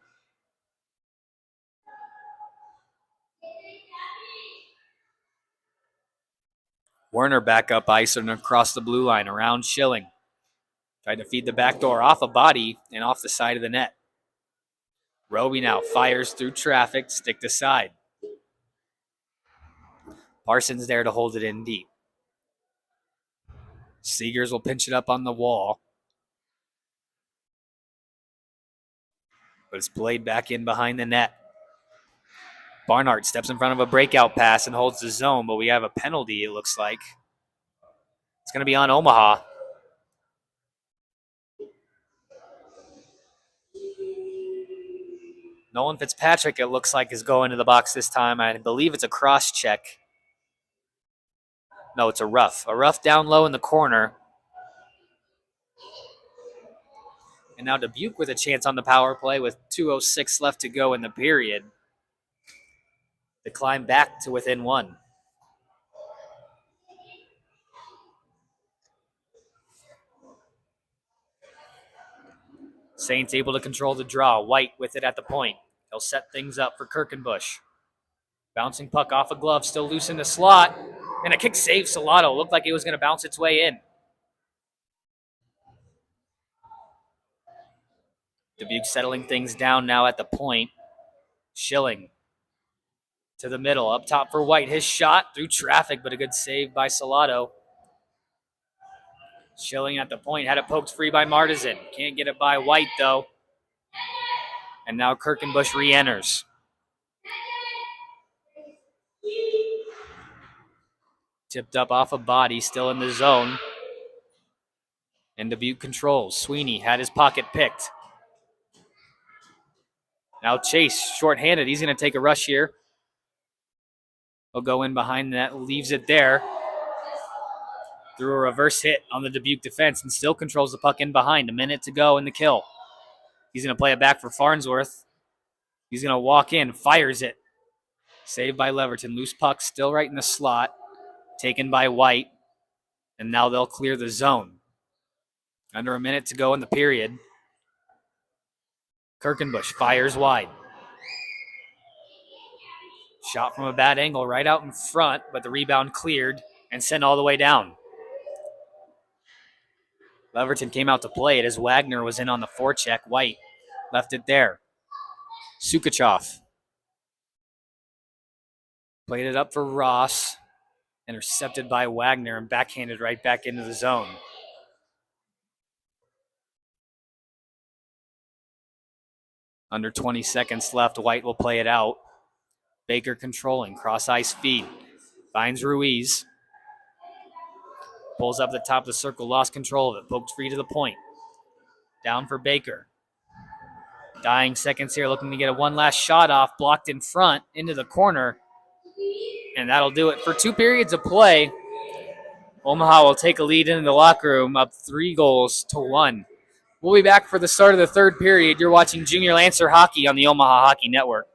Werner back up ice and across the blue line around Schilling. Tried to feed the back door off a body and off the side of the net. Roby now fires through traffic, stick to side. Parsons there to hold it in deep. Seegers will pinch it up on the wall. But it's played back in behind the net. Barnhart steps in front of a breakout pass and holds the zone, but we have a penalty, it looks like. It's going to be on Omaha. Nolan Fitzpatrick, it looks like, is going to the box this time. I believe it's a cross check. No, it's a rough. A rough down low in the corner. And now Dubuque with a chance on the power play with 2:06 left to go in the period. To climb back to within one. Saints able to control the draw. White with it at the point. He'll set things up for Kirkenbush. Bouncing puck off a glove, still loose in the slot. And a kick save Salato. Looked like it was going to bounce its way in. Dubuque settling things down now at the point. Schilling to the middle, up top for White. His shot through traffic, but a good save by Salato. Schilling at the point, had it poked free by Martizan. Can't get it by White, though. And now Kirkenbush re-enters. Tipped up off a body, still in the zone. And Dubuque controls. Sweeney had his pocket picked. Now Chase, shorthanded. He's going to take a rush here. He'll go in behind the net, leaves it there. Through a reverse hit on the Dubuque defense and still controls the puck in behind. A minute to go in the kill. He's going to play it back for Farnsworth. He's going to walk in, fires it. Saved by Leverton. Loose puck still right in the slot. Taken by White. And now they'll clear the zone. Under a minute to go in the period. Kirkenbush fires wide. Shot from a bad angle right out in front, but the rebound cleared and sent all the way down. Leverton came out to play it as Wagner was in on the forecheck. White left it there. Sukachov played it up for Ross. Intercepted by Wagner and backhanded right back into the zone. Under 20 seconds left. White will play it out. Baker controlling. Cross ice feed. Finds Ruiz. Pulls up the top of the circle. Lost control of it. Poked free to the point. Down for Baker. Dying seconds here. Looking to get a one last shot off. Blocked in front. Into the corner. And that'll do it for 2 periods of play. Omaha will take a lead into the locker room, up 3-1. We'll be back for the start of the 3rd period. You're watching Junior Lancer Hockey on the Omaha Hockey Network.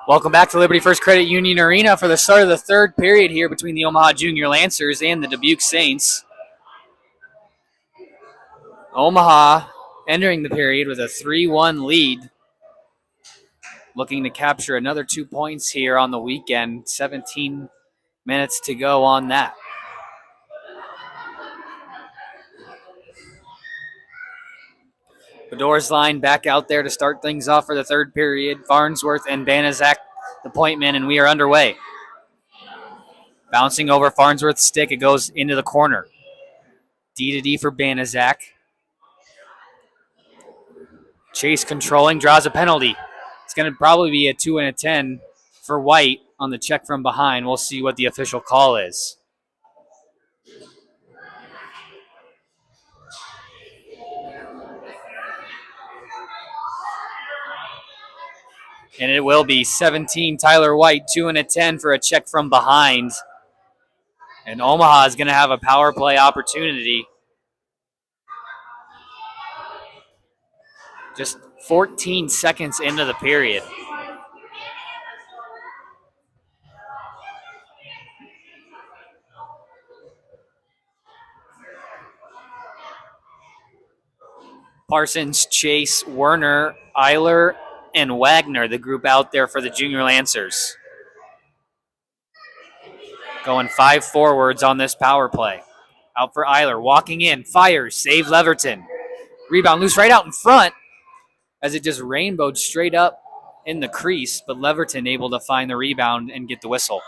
Welcome back to Liberty First Credit Union Arena for the start of the third period here between the Omaha Junior Lancers and the Dubuque Saints. Omaha entering the period with a 3-1 lead, looking to capture another 2 points here on the weekend. 17 minutes to go on that. Bedore's line back out there to start things off for the third period. Farnsworth and Banaszak, the point men, and we are underway. Bouncing over Farnsworth's stick, it goes into the corner. D to D for Banaszak. Chase controlling, draws a penalty. It's going to probably be a 2 and a 10 for White on the check from behind. We'll see what the official call is. And it will be 17 Tyler White, 2 and a 10 for a check from behind. And Omaha is going to have a power play opportunity. Just 14 seconds into the period. Parsons, Chase, Werner, Eiler, and Wagner, the group out there for the Junior Lancers. Going 5 forwards on this power play. Out for Eiler, walking in, fires, save Leverton. Rebound loose right out in front as it just rainbowed straight up in the crease, but Leverton able to find the rebound and get the whistle.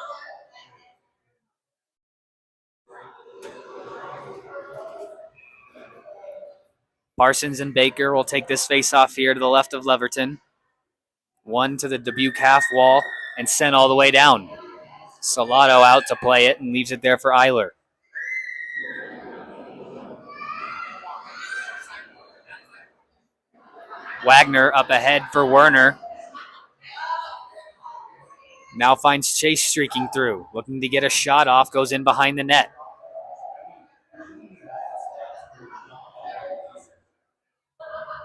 Parsons and Baker will take this face-off here to the left of Leverton. One to the Dubuque half wall and sent all the way down. Salado out to play it and leaves it there for Eiler. Wagner up ahead for Werner. Now finds Chase streaking through. Looking to get a shot off, goes in behind the net.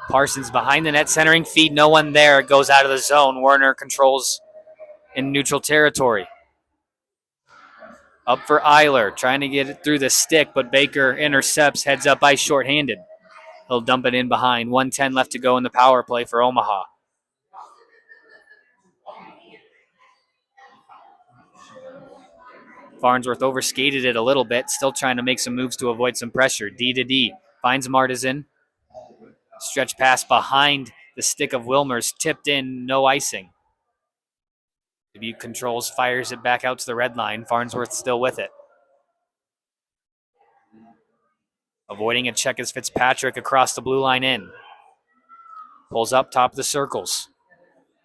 Parsons behind the net, centering feed, no one there. It goes out of the zone. Werner controls in neutral territory. Up for Eiler, trying to get it through the stick, but Baker intercepts, heads up ice shorthanded. He'll dump it in behind. 1:10 left to go in the power play for Omaha. Farnsworth overskated it a little bit, still trying to make some moves to avoid some pressure. D to D, finds Martizan. Stretch pass behind the stick of Wilmers, tipped in, no icing. Dubuque controls, fires it back out to the red line. Farnsworth still with it. Avoiding a check is Fitzpatrick across the blue line in. Pulls up top of the circles.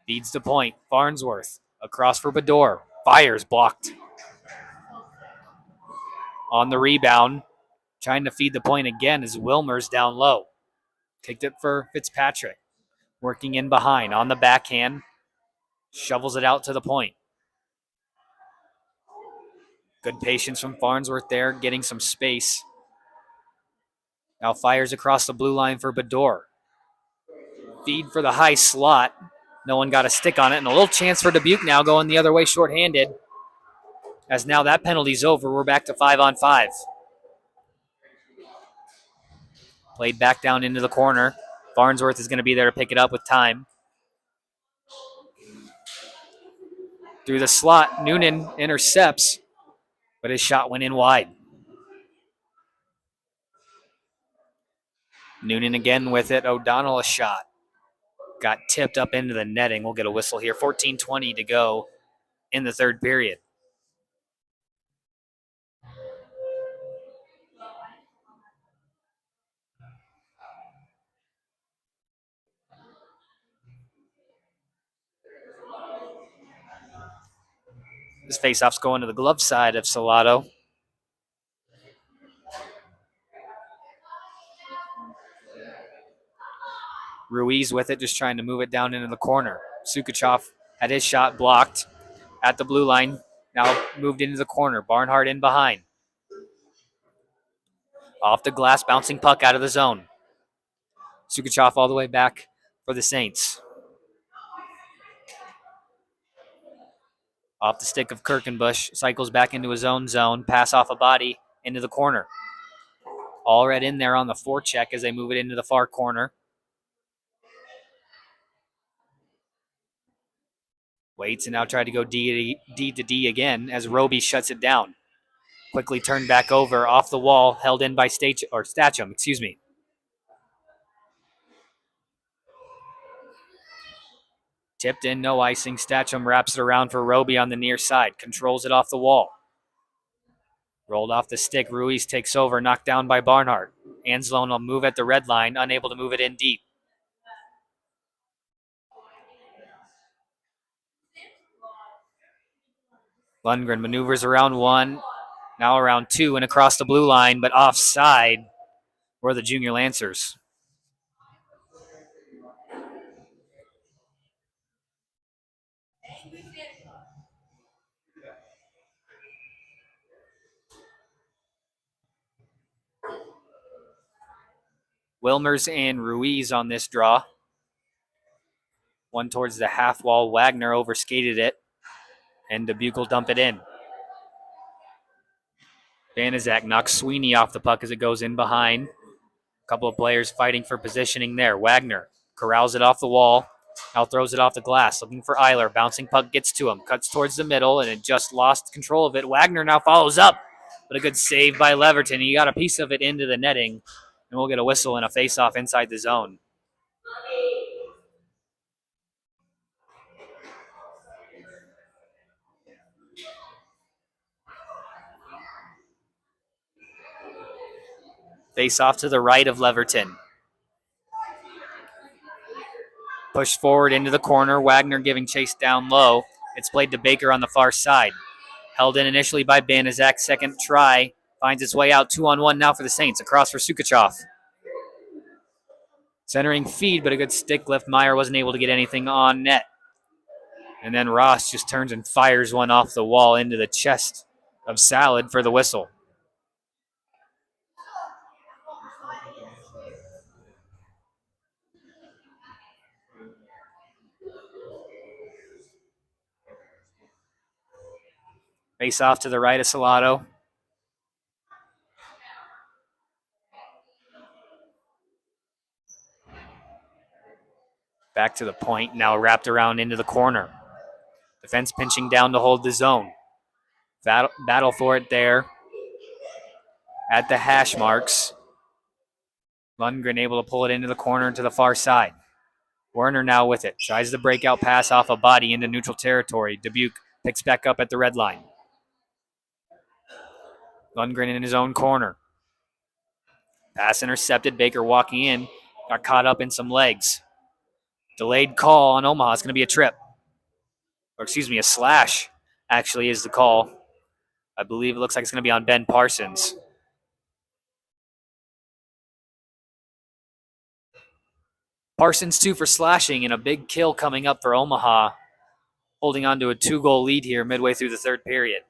Feeds the point. Farnsworth across for Bedore. Fires, blocked. On the rebound, trying to feed the point again is Wilmers down low. Kicked it for Fitzpatrick. Working in behind on the backhand. Shovels it out to the point. Good patience from Farnsworth there, getting some space. Now fires across the blue line for Bedore. Feed for the high slot. No one got a stick on it, and a little chance for Dubuque now going the other way shorthanded. As now that penalty's over, we're back to 5-on-5. Played back down into the corner. Farnsworth is going to be there to pick it up with time. Through the slot, Noonan intercepts, but his shot went in wide. Noonan again with it. O'Donnell a shot. Got tipped up into the netting. We'll get a whistle here. 14:20 to go in the third period. This faceoff's going to the glove side of Salado. Ruiz with it, just trying to move it down into the corner. Sukachov had his shot blocked at the blue line. Now moved into the corner. Barnhart in behind. Off the glass, bouncing puck out of the zone. Sukachov all the way back for the Saints. Off the stick of Kirkenbush, cycles back into his own zone, pass off a body into the corner. All right in there on the forecheck as they move it into the far corner. Waits and now tried to go D to D again as Roby shuts it down. Quickly turned back over, off the wall, held in by Statcham, excuse me. Tipped in, no icing. Statcham wraps it around for Roby on the near side. Controls it off the wall. Rolled off the stick. Ruiz takes over, knocked down by Barnhart. Anzalone will move at the red line, unable to move it in deep. Lundgren maneuvers around one, now around two, and across the blue line, but offside were the Junior Lancers. Wilmers and Ruiz on this draw. One towards the half wall. Wagner overskated it, and Dubuque will dump it in. Banaszak knocks Sweeney off the puck as it goes in behind. A couple of players fighting for positioning there. Wagner corrals it off the wall. Now throws it off the glass, looking for Eiler. Bouncing puck gets to him. Cuts towards the middle, and it just lost control of it. Wagner now follows up, but a good save by Leverton. He got a piece of it into the netting, and we'll get a whistle and a face-off inside the zone. Face-off to the right of Leverton. Pushed forward into the corner. Wagner giving chase down low. It's played to Baker on the far side. Held in initially by Banaszak. Second try. Finds its way out 2-on-1 now for the Saints. Across for Sukachov. Centering feed, but a good stick lift. Meyer wasn't able to get anything on net. And then Ross just turns and fires one off the wall into the chest of Salad for the whistle. Face off to the right of Salado. Back to the point, now wrapped around into the corner. Defense pinching down to hold the zone. Battle for it there at the hash marks. Lundgren able to pull it into the corner to the far side. Werner now with it. Tries the breakout pass off a body into neutral territory. Dubuque picks back up at the red line. Lundgren in his own corner. Pass intercepted. Baker walking in. Got caught up in some legs. Delayed call on Omaha. It's going to be a trip. Or excuse me, a slash actually is the call. I believe it looks like it's going to be on Ben Parsons. Parsons 2 for slashing and a big kill coming up for Omaha. Holding on to a 2-goal lead here midway through the third period.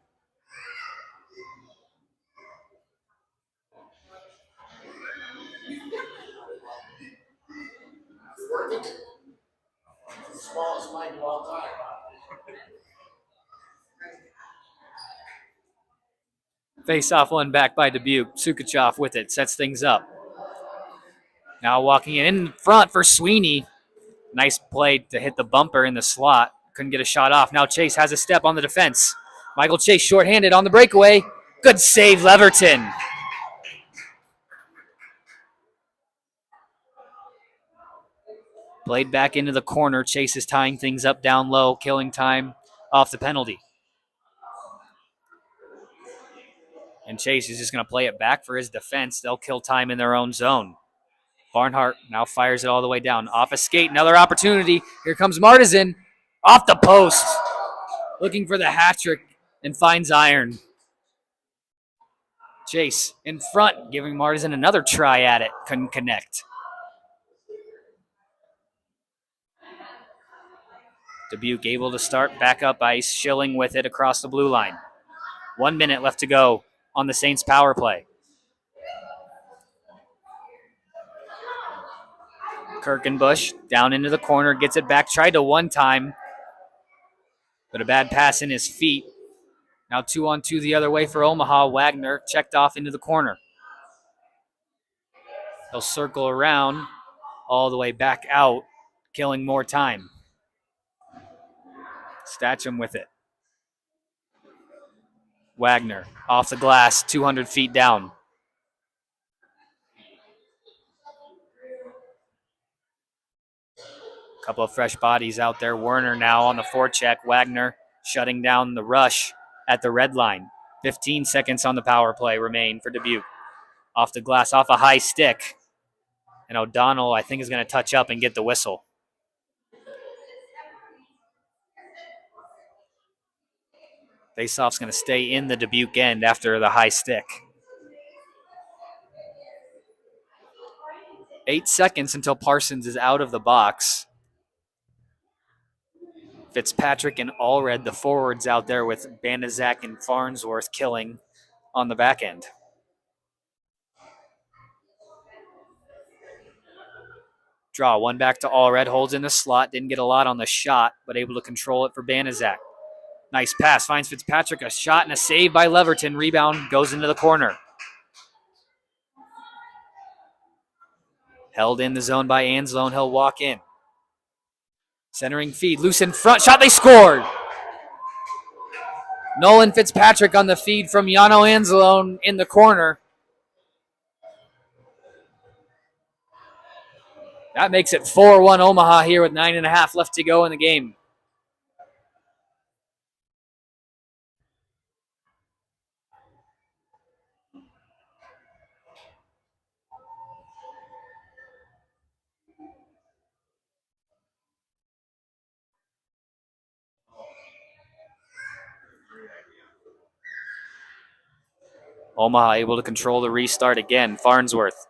Smallest line of all time. Face-off one back by Dubuque. Sukachov with it. Sets things up. Now walking in front for Sweeney. Nice play to hit the bumper in the slot. Couldn't get a shot off. Now Chase has a step on the defense. Michael Chase shorthanded on the breakaway. Good save, Leverton. Played back into the corner. Chase is tying things up down low, killing time off the penalty. And Chase is just going to play it back for his defense. They'll kill time in their own zone. Barnhart now fires it all the way down. Off a skate, another opportunity. Here comes Martizan. Off the post. Looking for the hat trick and finds iron. Chase in front, giving Martizan another try at it. Couldn't connect. Dubuque able to start back up ice. Schilling with it across the blue line. 1 minute left to go on the Saints power play. Kirkenbush down into the corner, gets it back, tried to one time. But a bad pass in his feet. Now 2-on-2 the other way for Omaha. Wagner checked off into the corner. He'll circle around all the way back out, killing more time. Statcham with it. Wagner off the glass, 200 feet down. Couple of fresh bodies out there. Werner now on the forecheck. Wagner shutting down the rush at the red line. 15 seconds on the power play remain for Dubuque. Off the glass, off a high stick. And O'Donnell, I think, is going to touch up and get the whistle. Faceoff's going to stay in the Dubuque end after the high stick. 8 seconds until Parsons is out of the box. Fitzpatrick and Allred, the forwards out there with Banaszak and Farnsworth killing on the back end. Draw one back to Allred, holds in the slot, didn't get a lot on the shot, but able to control it for Banaszak. Nice pass, finds Fitzpatrick, a shot and a save by Leverton. Rebound goes into the corner. Held in the zone by Anzalone, he'll walk in. Centering feed, loose in front, shot, they scored! Nolan Fitzpatrick on the feed from Yano Anzalone in the corner. That makes it 4-1 Omaha here with 9.5 left to go in the game. Omaha able to control the restart again. Farnsworth.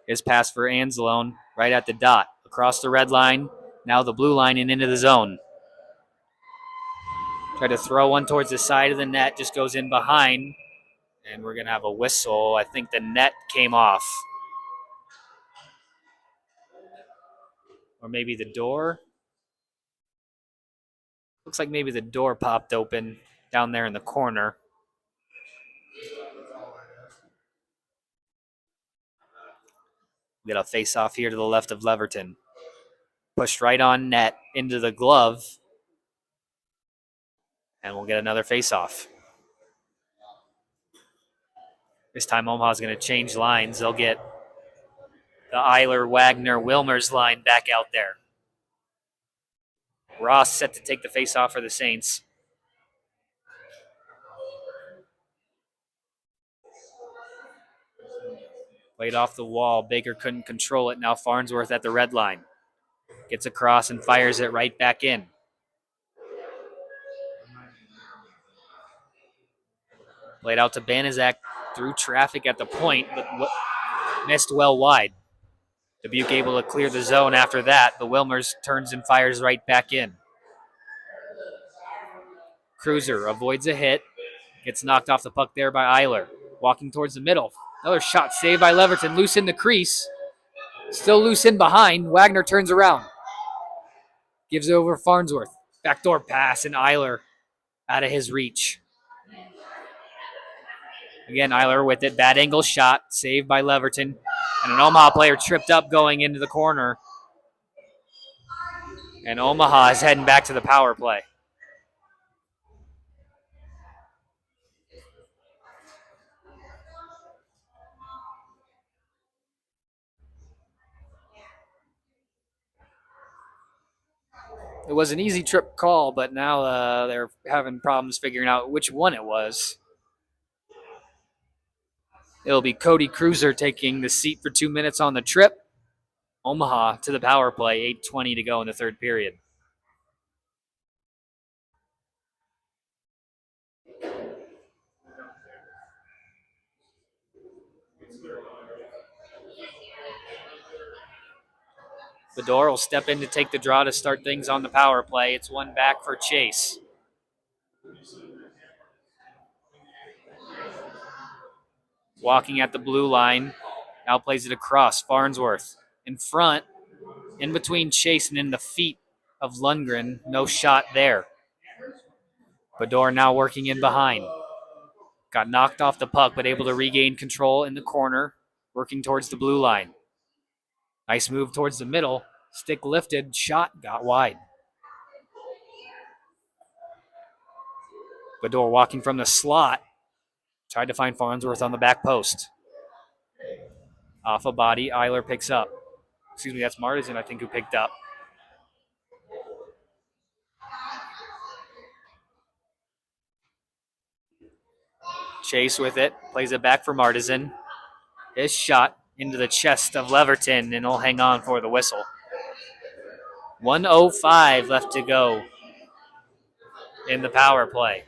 His pass for Anzalone right at the dot. Across the red line. Now the blue line and into the zone. Try to throw one towards the side of the net. Just goes in behind. And we're going to have a whistle. I think the net came off. Or maybe the door. Looks like maybe the door popped open down there in the corner. We got a face-off here to the left of Leverton. Pushed right on net into the glove. And we'll get another face-off. This time Omaha's going to change lines. They'll get the Eiler, Wagner, Wilmers line back out there. Ross set to take the face-off for the Saints. Played off the wall. Baker couldn't control it. Now Farnsworth at the red line. Gets across and fires it right back in. Played out to Banaszak through traffic at the point, but missed well wide. Dubuque able to clear the zone after that. The Wilmers turns and fires right back in. Cruiser avoids a hit. Gets knocked off the puck there by Eiler. Walking towards the middle. Another shot saved by Leverton. Loose in the crease. Still loose in behind. Wagner turns around. Gives it over Farnsworth. Backdoor pass and Eiler out of his reach. Again, Eiler with it. Bad angle shot. Saved by Leverton. And an Omaha player tripped up going into the corner. And Omaha is heading back to the power play. It was an easy trip call, but now they're having problems figuring out which one it was. It'll be Cody Cruiser taking the seat for 2 minutes on the trip. Omaha to the power play, 8:20 to go in the third period. Bedore will step in to take the draw to start things on the power play. It's one back for Chase. Walking at the blue line. Now plays it across. Farnsworth in front. In between Chase and in the feet of Lundgren. No shot there. Bador now working in behind. Got knocked off the puck, but able to regain control in the corner, working towards the blue line. Nice move towards the middle. Stick lifted, shot got wide. Bador walking from the slot. Tried to find Farnsworth on the back post. Off a body, Eiler picks up. Excuse me, that's Martisan, I think, who picked up. Chase with it, plays it back for Martisan. His shot into the chest of Leverton, and he'll hang on for the whistle. 1:05 left to go in the power play.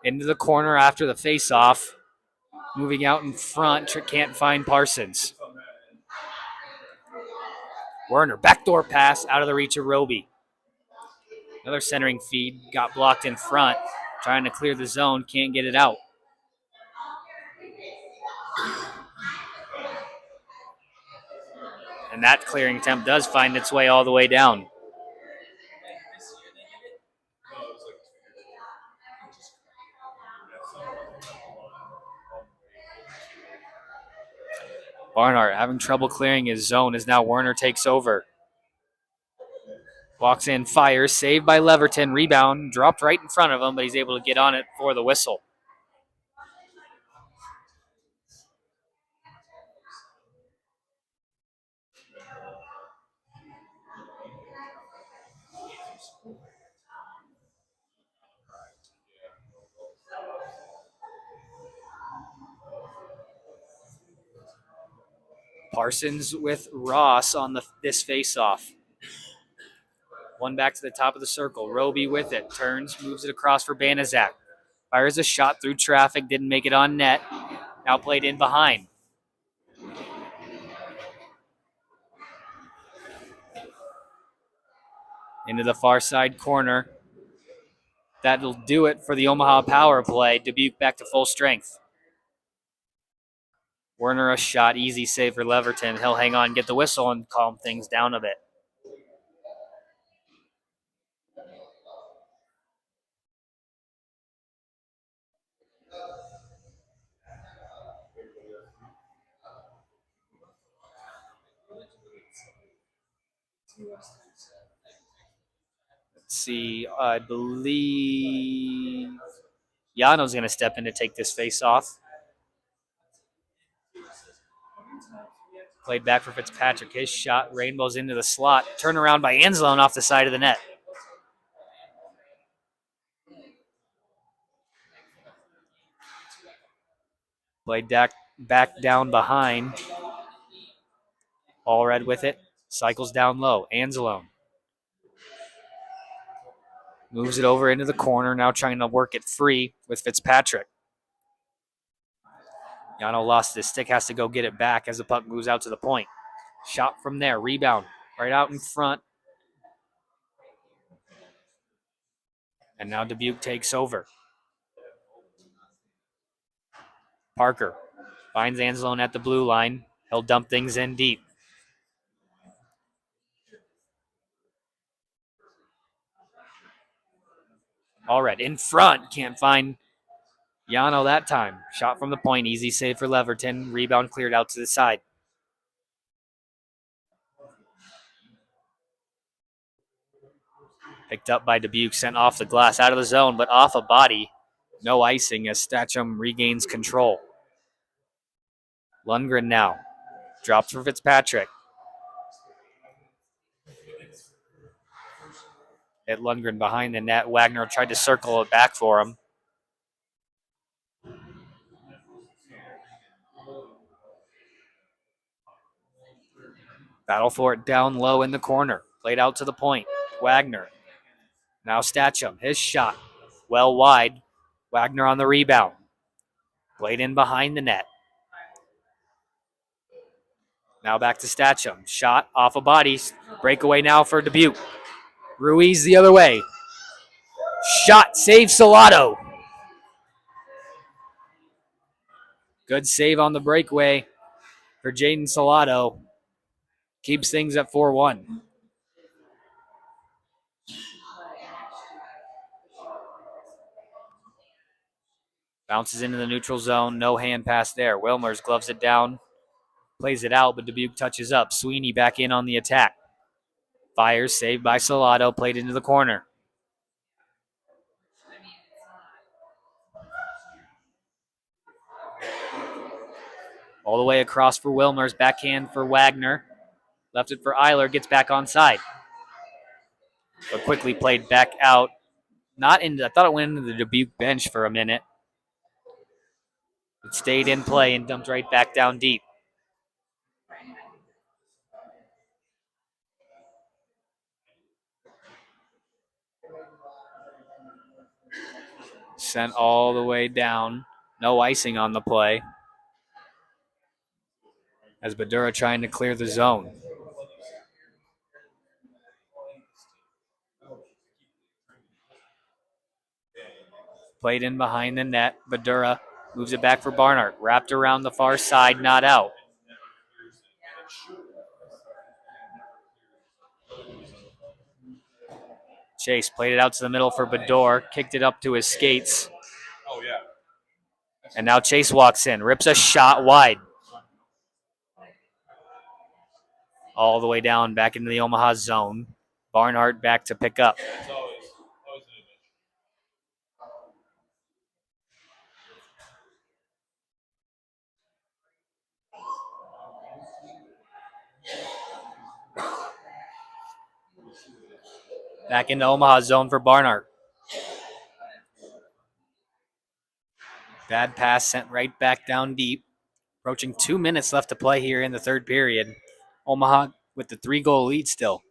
Into the corner after the face-off. Moving out in front, can't find Parsons. Werner, backdoor pass out of the reach of Roby. Another centering feed, got blocked in front. Trying to clear the zone, can't get it out. And that clearing attempt does find its way all the way down. Barnhart having trouble clearing his zone as now Werner takes over. Walks in, fires, saved by Leverton, rebound, dropped right in front of him, but he's able to get on it for the whistle. Parsons with Ross on this face-off. One back to the top of the circle. Roby with it. Turns, moves it across for Banaszak. Fires a shot through traffic, didn't make it on net. Now played in behind. Into the far side corner. That'll do it for the Omaha power play. Dubuque back to full strength. Werner a shot, easy save for Leverton. He'll hang on, get the whistle, and calm things down a bit. Let's see, I believe Yano's going to step in to take this face off. Played back for Fitzpatrick. His shot rainbows into the slot. Turnaround by Anzalone off the side of the net. Played back down behind. All red with it. Cycles down low. Anzalone. Moves it over into the corner. Now trying to work it free with Fitzpatrick. Yano lost his stick. Has to go get it back as the puck moves out to the point. Shot from there. Rebound. Right out in front. And now Dubuque takes over. Parker finds Anzalone at the blue line. He'll dump things in deep. All right, in front. Can't find Yano that time. Shot from the point. Easy save for Leverton. Rebound cleared out to the side. Picked up by Dubuque. Sent off the glass. Out of the zone, but off a body. No icing as Statcham regains control. Lundgren now. Drops for Fitzpatrick. Hit Lundgren behind the net. Wagner tried to circle it back for him. Battle for it down low in the corner. Played out to the point. Wagner. Now Statcham. His shot. Well wide. Wagner on the rebound. Played in behind the net. Now back to Statcham. Shot off a body. Breakaway now for Dubuque. Ruiz the other way. Shot, save Salado. Good save on the breakaway for Jaden Salado. Keeps things at 4-1. Bounces into the neutral zone. No hand pass there. Wilmers gloves it down. Plays it out, but Dubuque touches up. Sweeney back in on the attack. Fires, saved by Salado. Played into the corner. All the way across for Wilmers. Backhand for Wagner. Left it for Eiler. Gets back on side. But quickly played back out. Not into. I thought it went into the Dubuque bench for a minute. It stayed in play and dumped right back down deep. Sent all the way down. No icing on the play. As Badura trying to clear the zone. Played in behind the net. Badura moves it back for Barnhart. Wrapped around the far side, not out. Chase played it out to the middle for Bador. Kicked it up to his skates. And now Chase walks in. Rips a shot wide. All the way down back into the Omaha zone. Barnhart back to pick up. Back into Omaha zone for Barnhart. Bad pass sent right back down deep. Approaching 2 minutes left to play here in the third period. Omaha with the 3-goal lead still.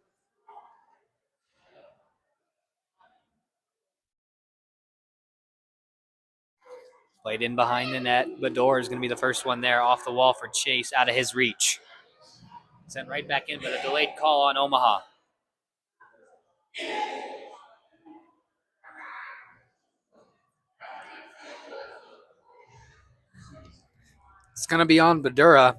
Played in behind the net. Bador is going to be the first one there off the wall for Chase, out of his reach. Sent right back in, but a delayed call on Omaha. It's going to be on Badura.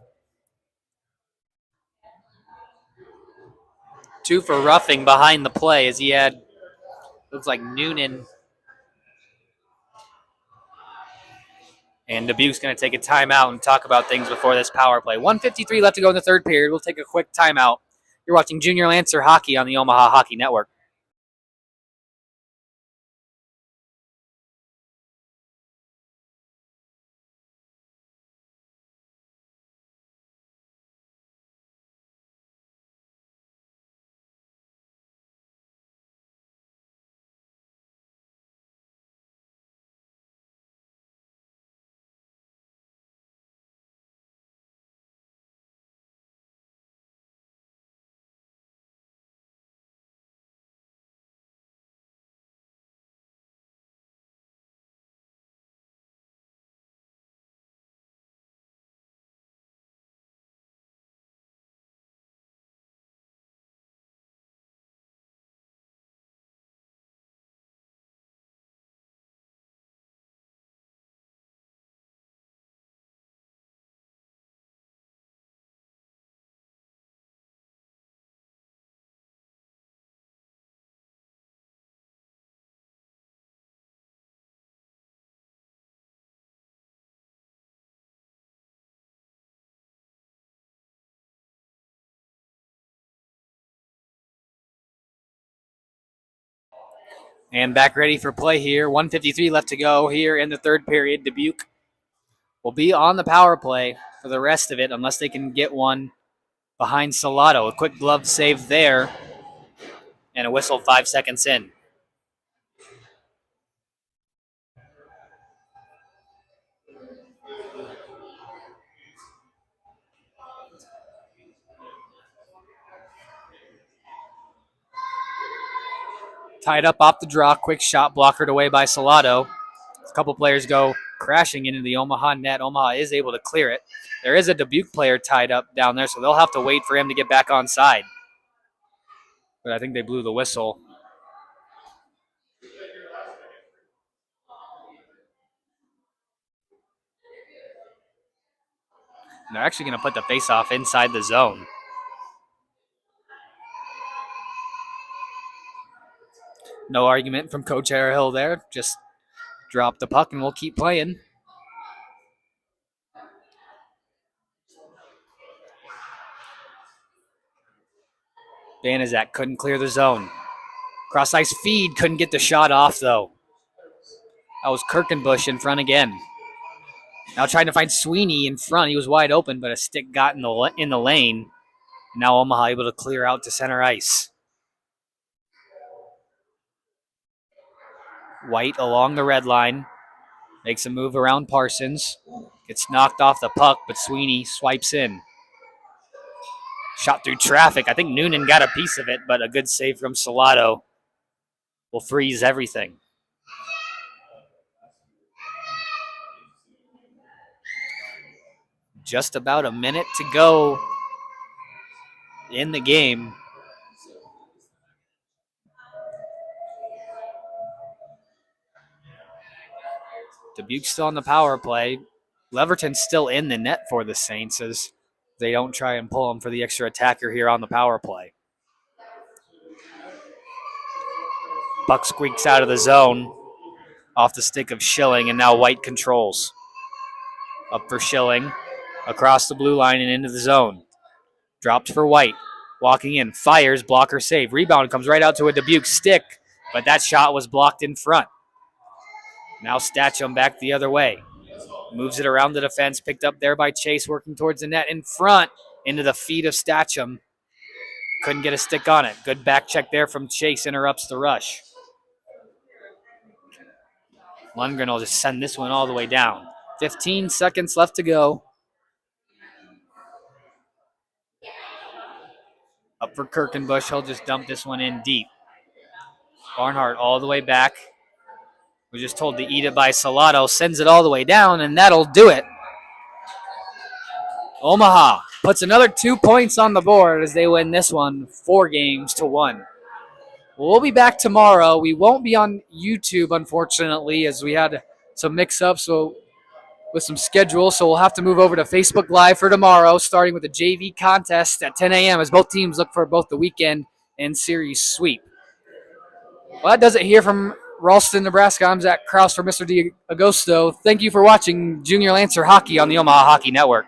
2 for roughing behind the play as he had, looks like Noonan. And Dubuque's going to take a timeout and talk about things before this power play. 1:53 left to go in the third period. We'll take a quick timeout. You're watching Junior Lancer Hockey on the Omaha Hockey Network. And back ready for play here. 1:53 left to go here in the third period. Dubuque will be on the power play for the rest of it unless they can get one behind Salado. A quick glove save there and a whistle 5 seconds in. Tied up off the draw. Quick shot blockered away by Salado. A couple players go crashing into the Omaha net. Omaha is able to clear it. There is a Dubuque player tied up down there, so they'll have to wait for him to get back on side. But I think they blew the whistle. And they're actually going to put the face-off inside the zone. No argument from Coach Harehill there. Just drop the puck and we'll keep playing. Banizak couldn't clear the zone. Cross-ice feed, couldn't get the shot off, though. That was Kirkenbush in front again. Now trying to find Sweeney in front. He was wide open, but a stick got in the lane. Now Omaha able to clear out to center ice. White along the red line. Makes a move around Parsons. Gets knocked off the puck, but Sweeney swipes in. Shot through traffic. I think Noonan got a piece of it, but a good save from Salado will freeze everything. Just about a minute to go in the game. Dubuque's still on the power play. Leverton's still in the net for the Saints as they don't try and pull him for the extra attacker here on the power play. Puck squeaks out of the zone off the stick of Schilling, and now White controls. Up for Schilling, across the blue line and into the zone. Drops for White, walking in, fires, blocker save. Rebound comes right out to a Dubuque stick, but that shot was blocked in front. Now Statcham back the other way. Moves it around the defense, picked up there by Chase, working towards the net in front, into the feet of Statcham. Couldn't get a stick on it. Good back check there from Chase, interrupts the rush. Lundgren will just send this one all the way down. 15 seconds left to go. Up for Kirkenbush, he'll just dump this one in deep. Barnhart all the way back. We just told to eat it by Salado, sends it all the way down, and that'll do it. Omaha puts another 2 points on the board as they win this one 4-1. We'll be back tomorrow. We won't be on YouTube, unfortunately, as we had some mix-ups with some schedules, so we'll have to move over to Facebook Live for tomorrow, starting with the JV contest at 10 a.m. as both teams look for both the weekend and series sweep. Well, that does it here from Ralston, Nebraska. I'm Zach Krause for Mr. D'Agosto. Thank you for watching Junior Lancer Hockey on the Omaha Hockey Network.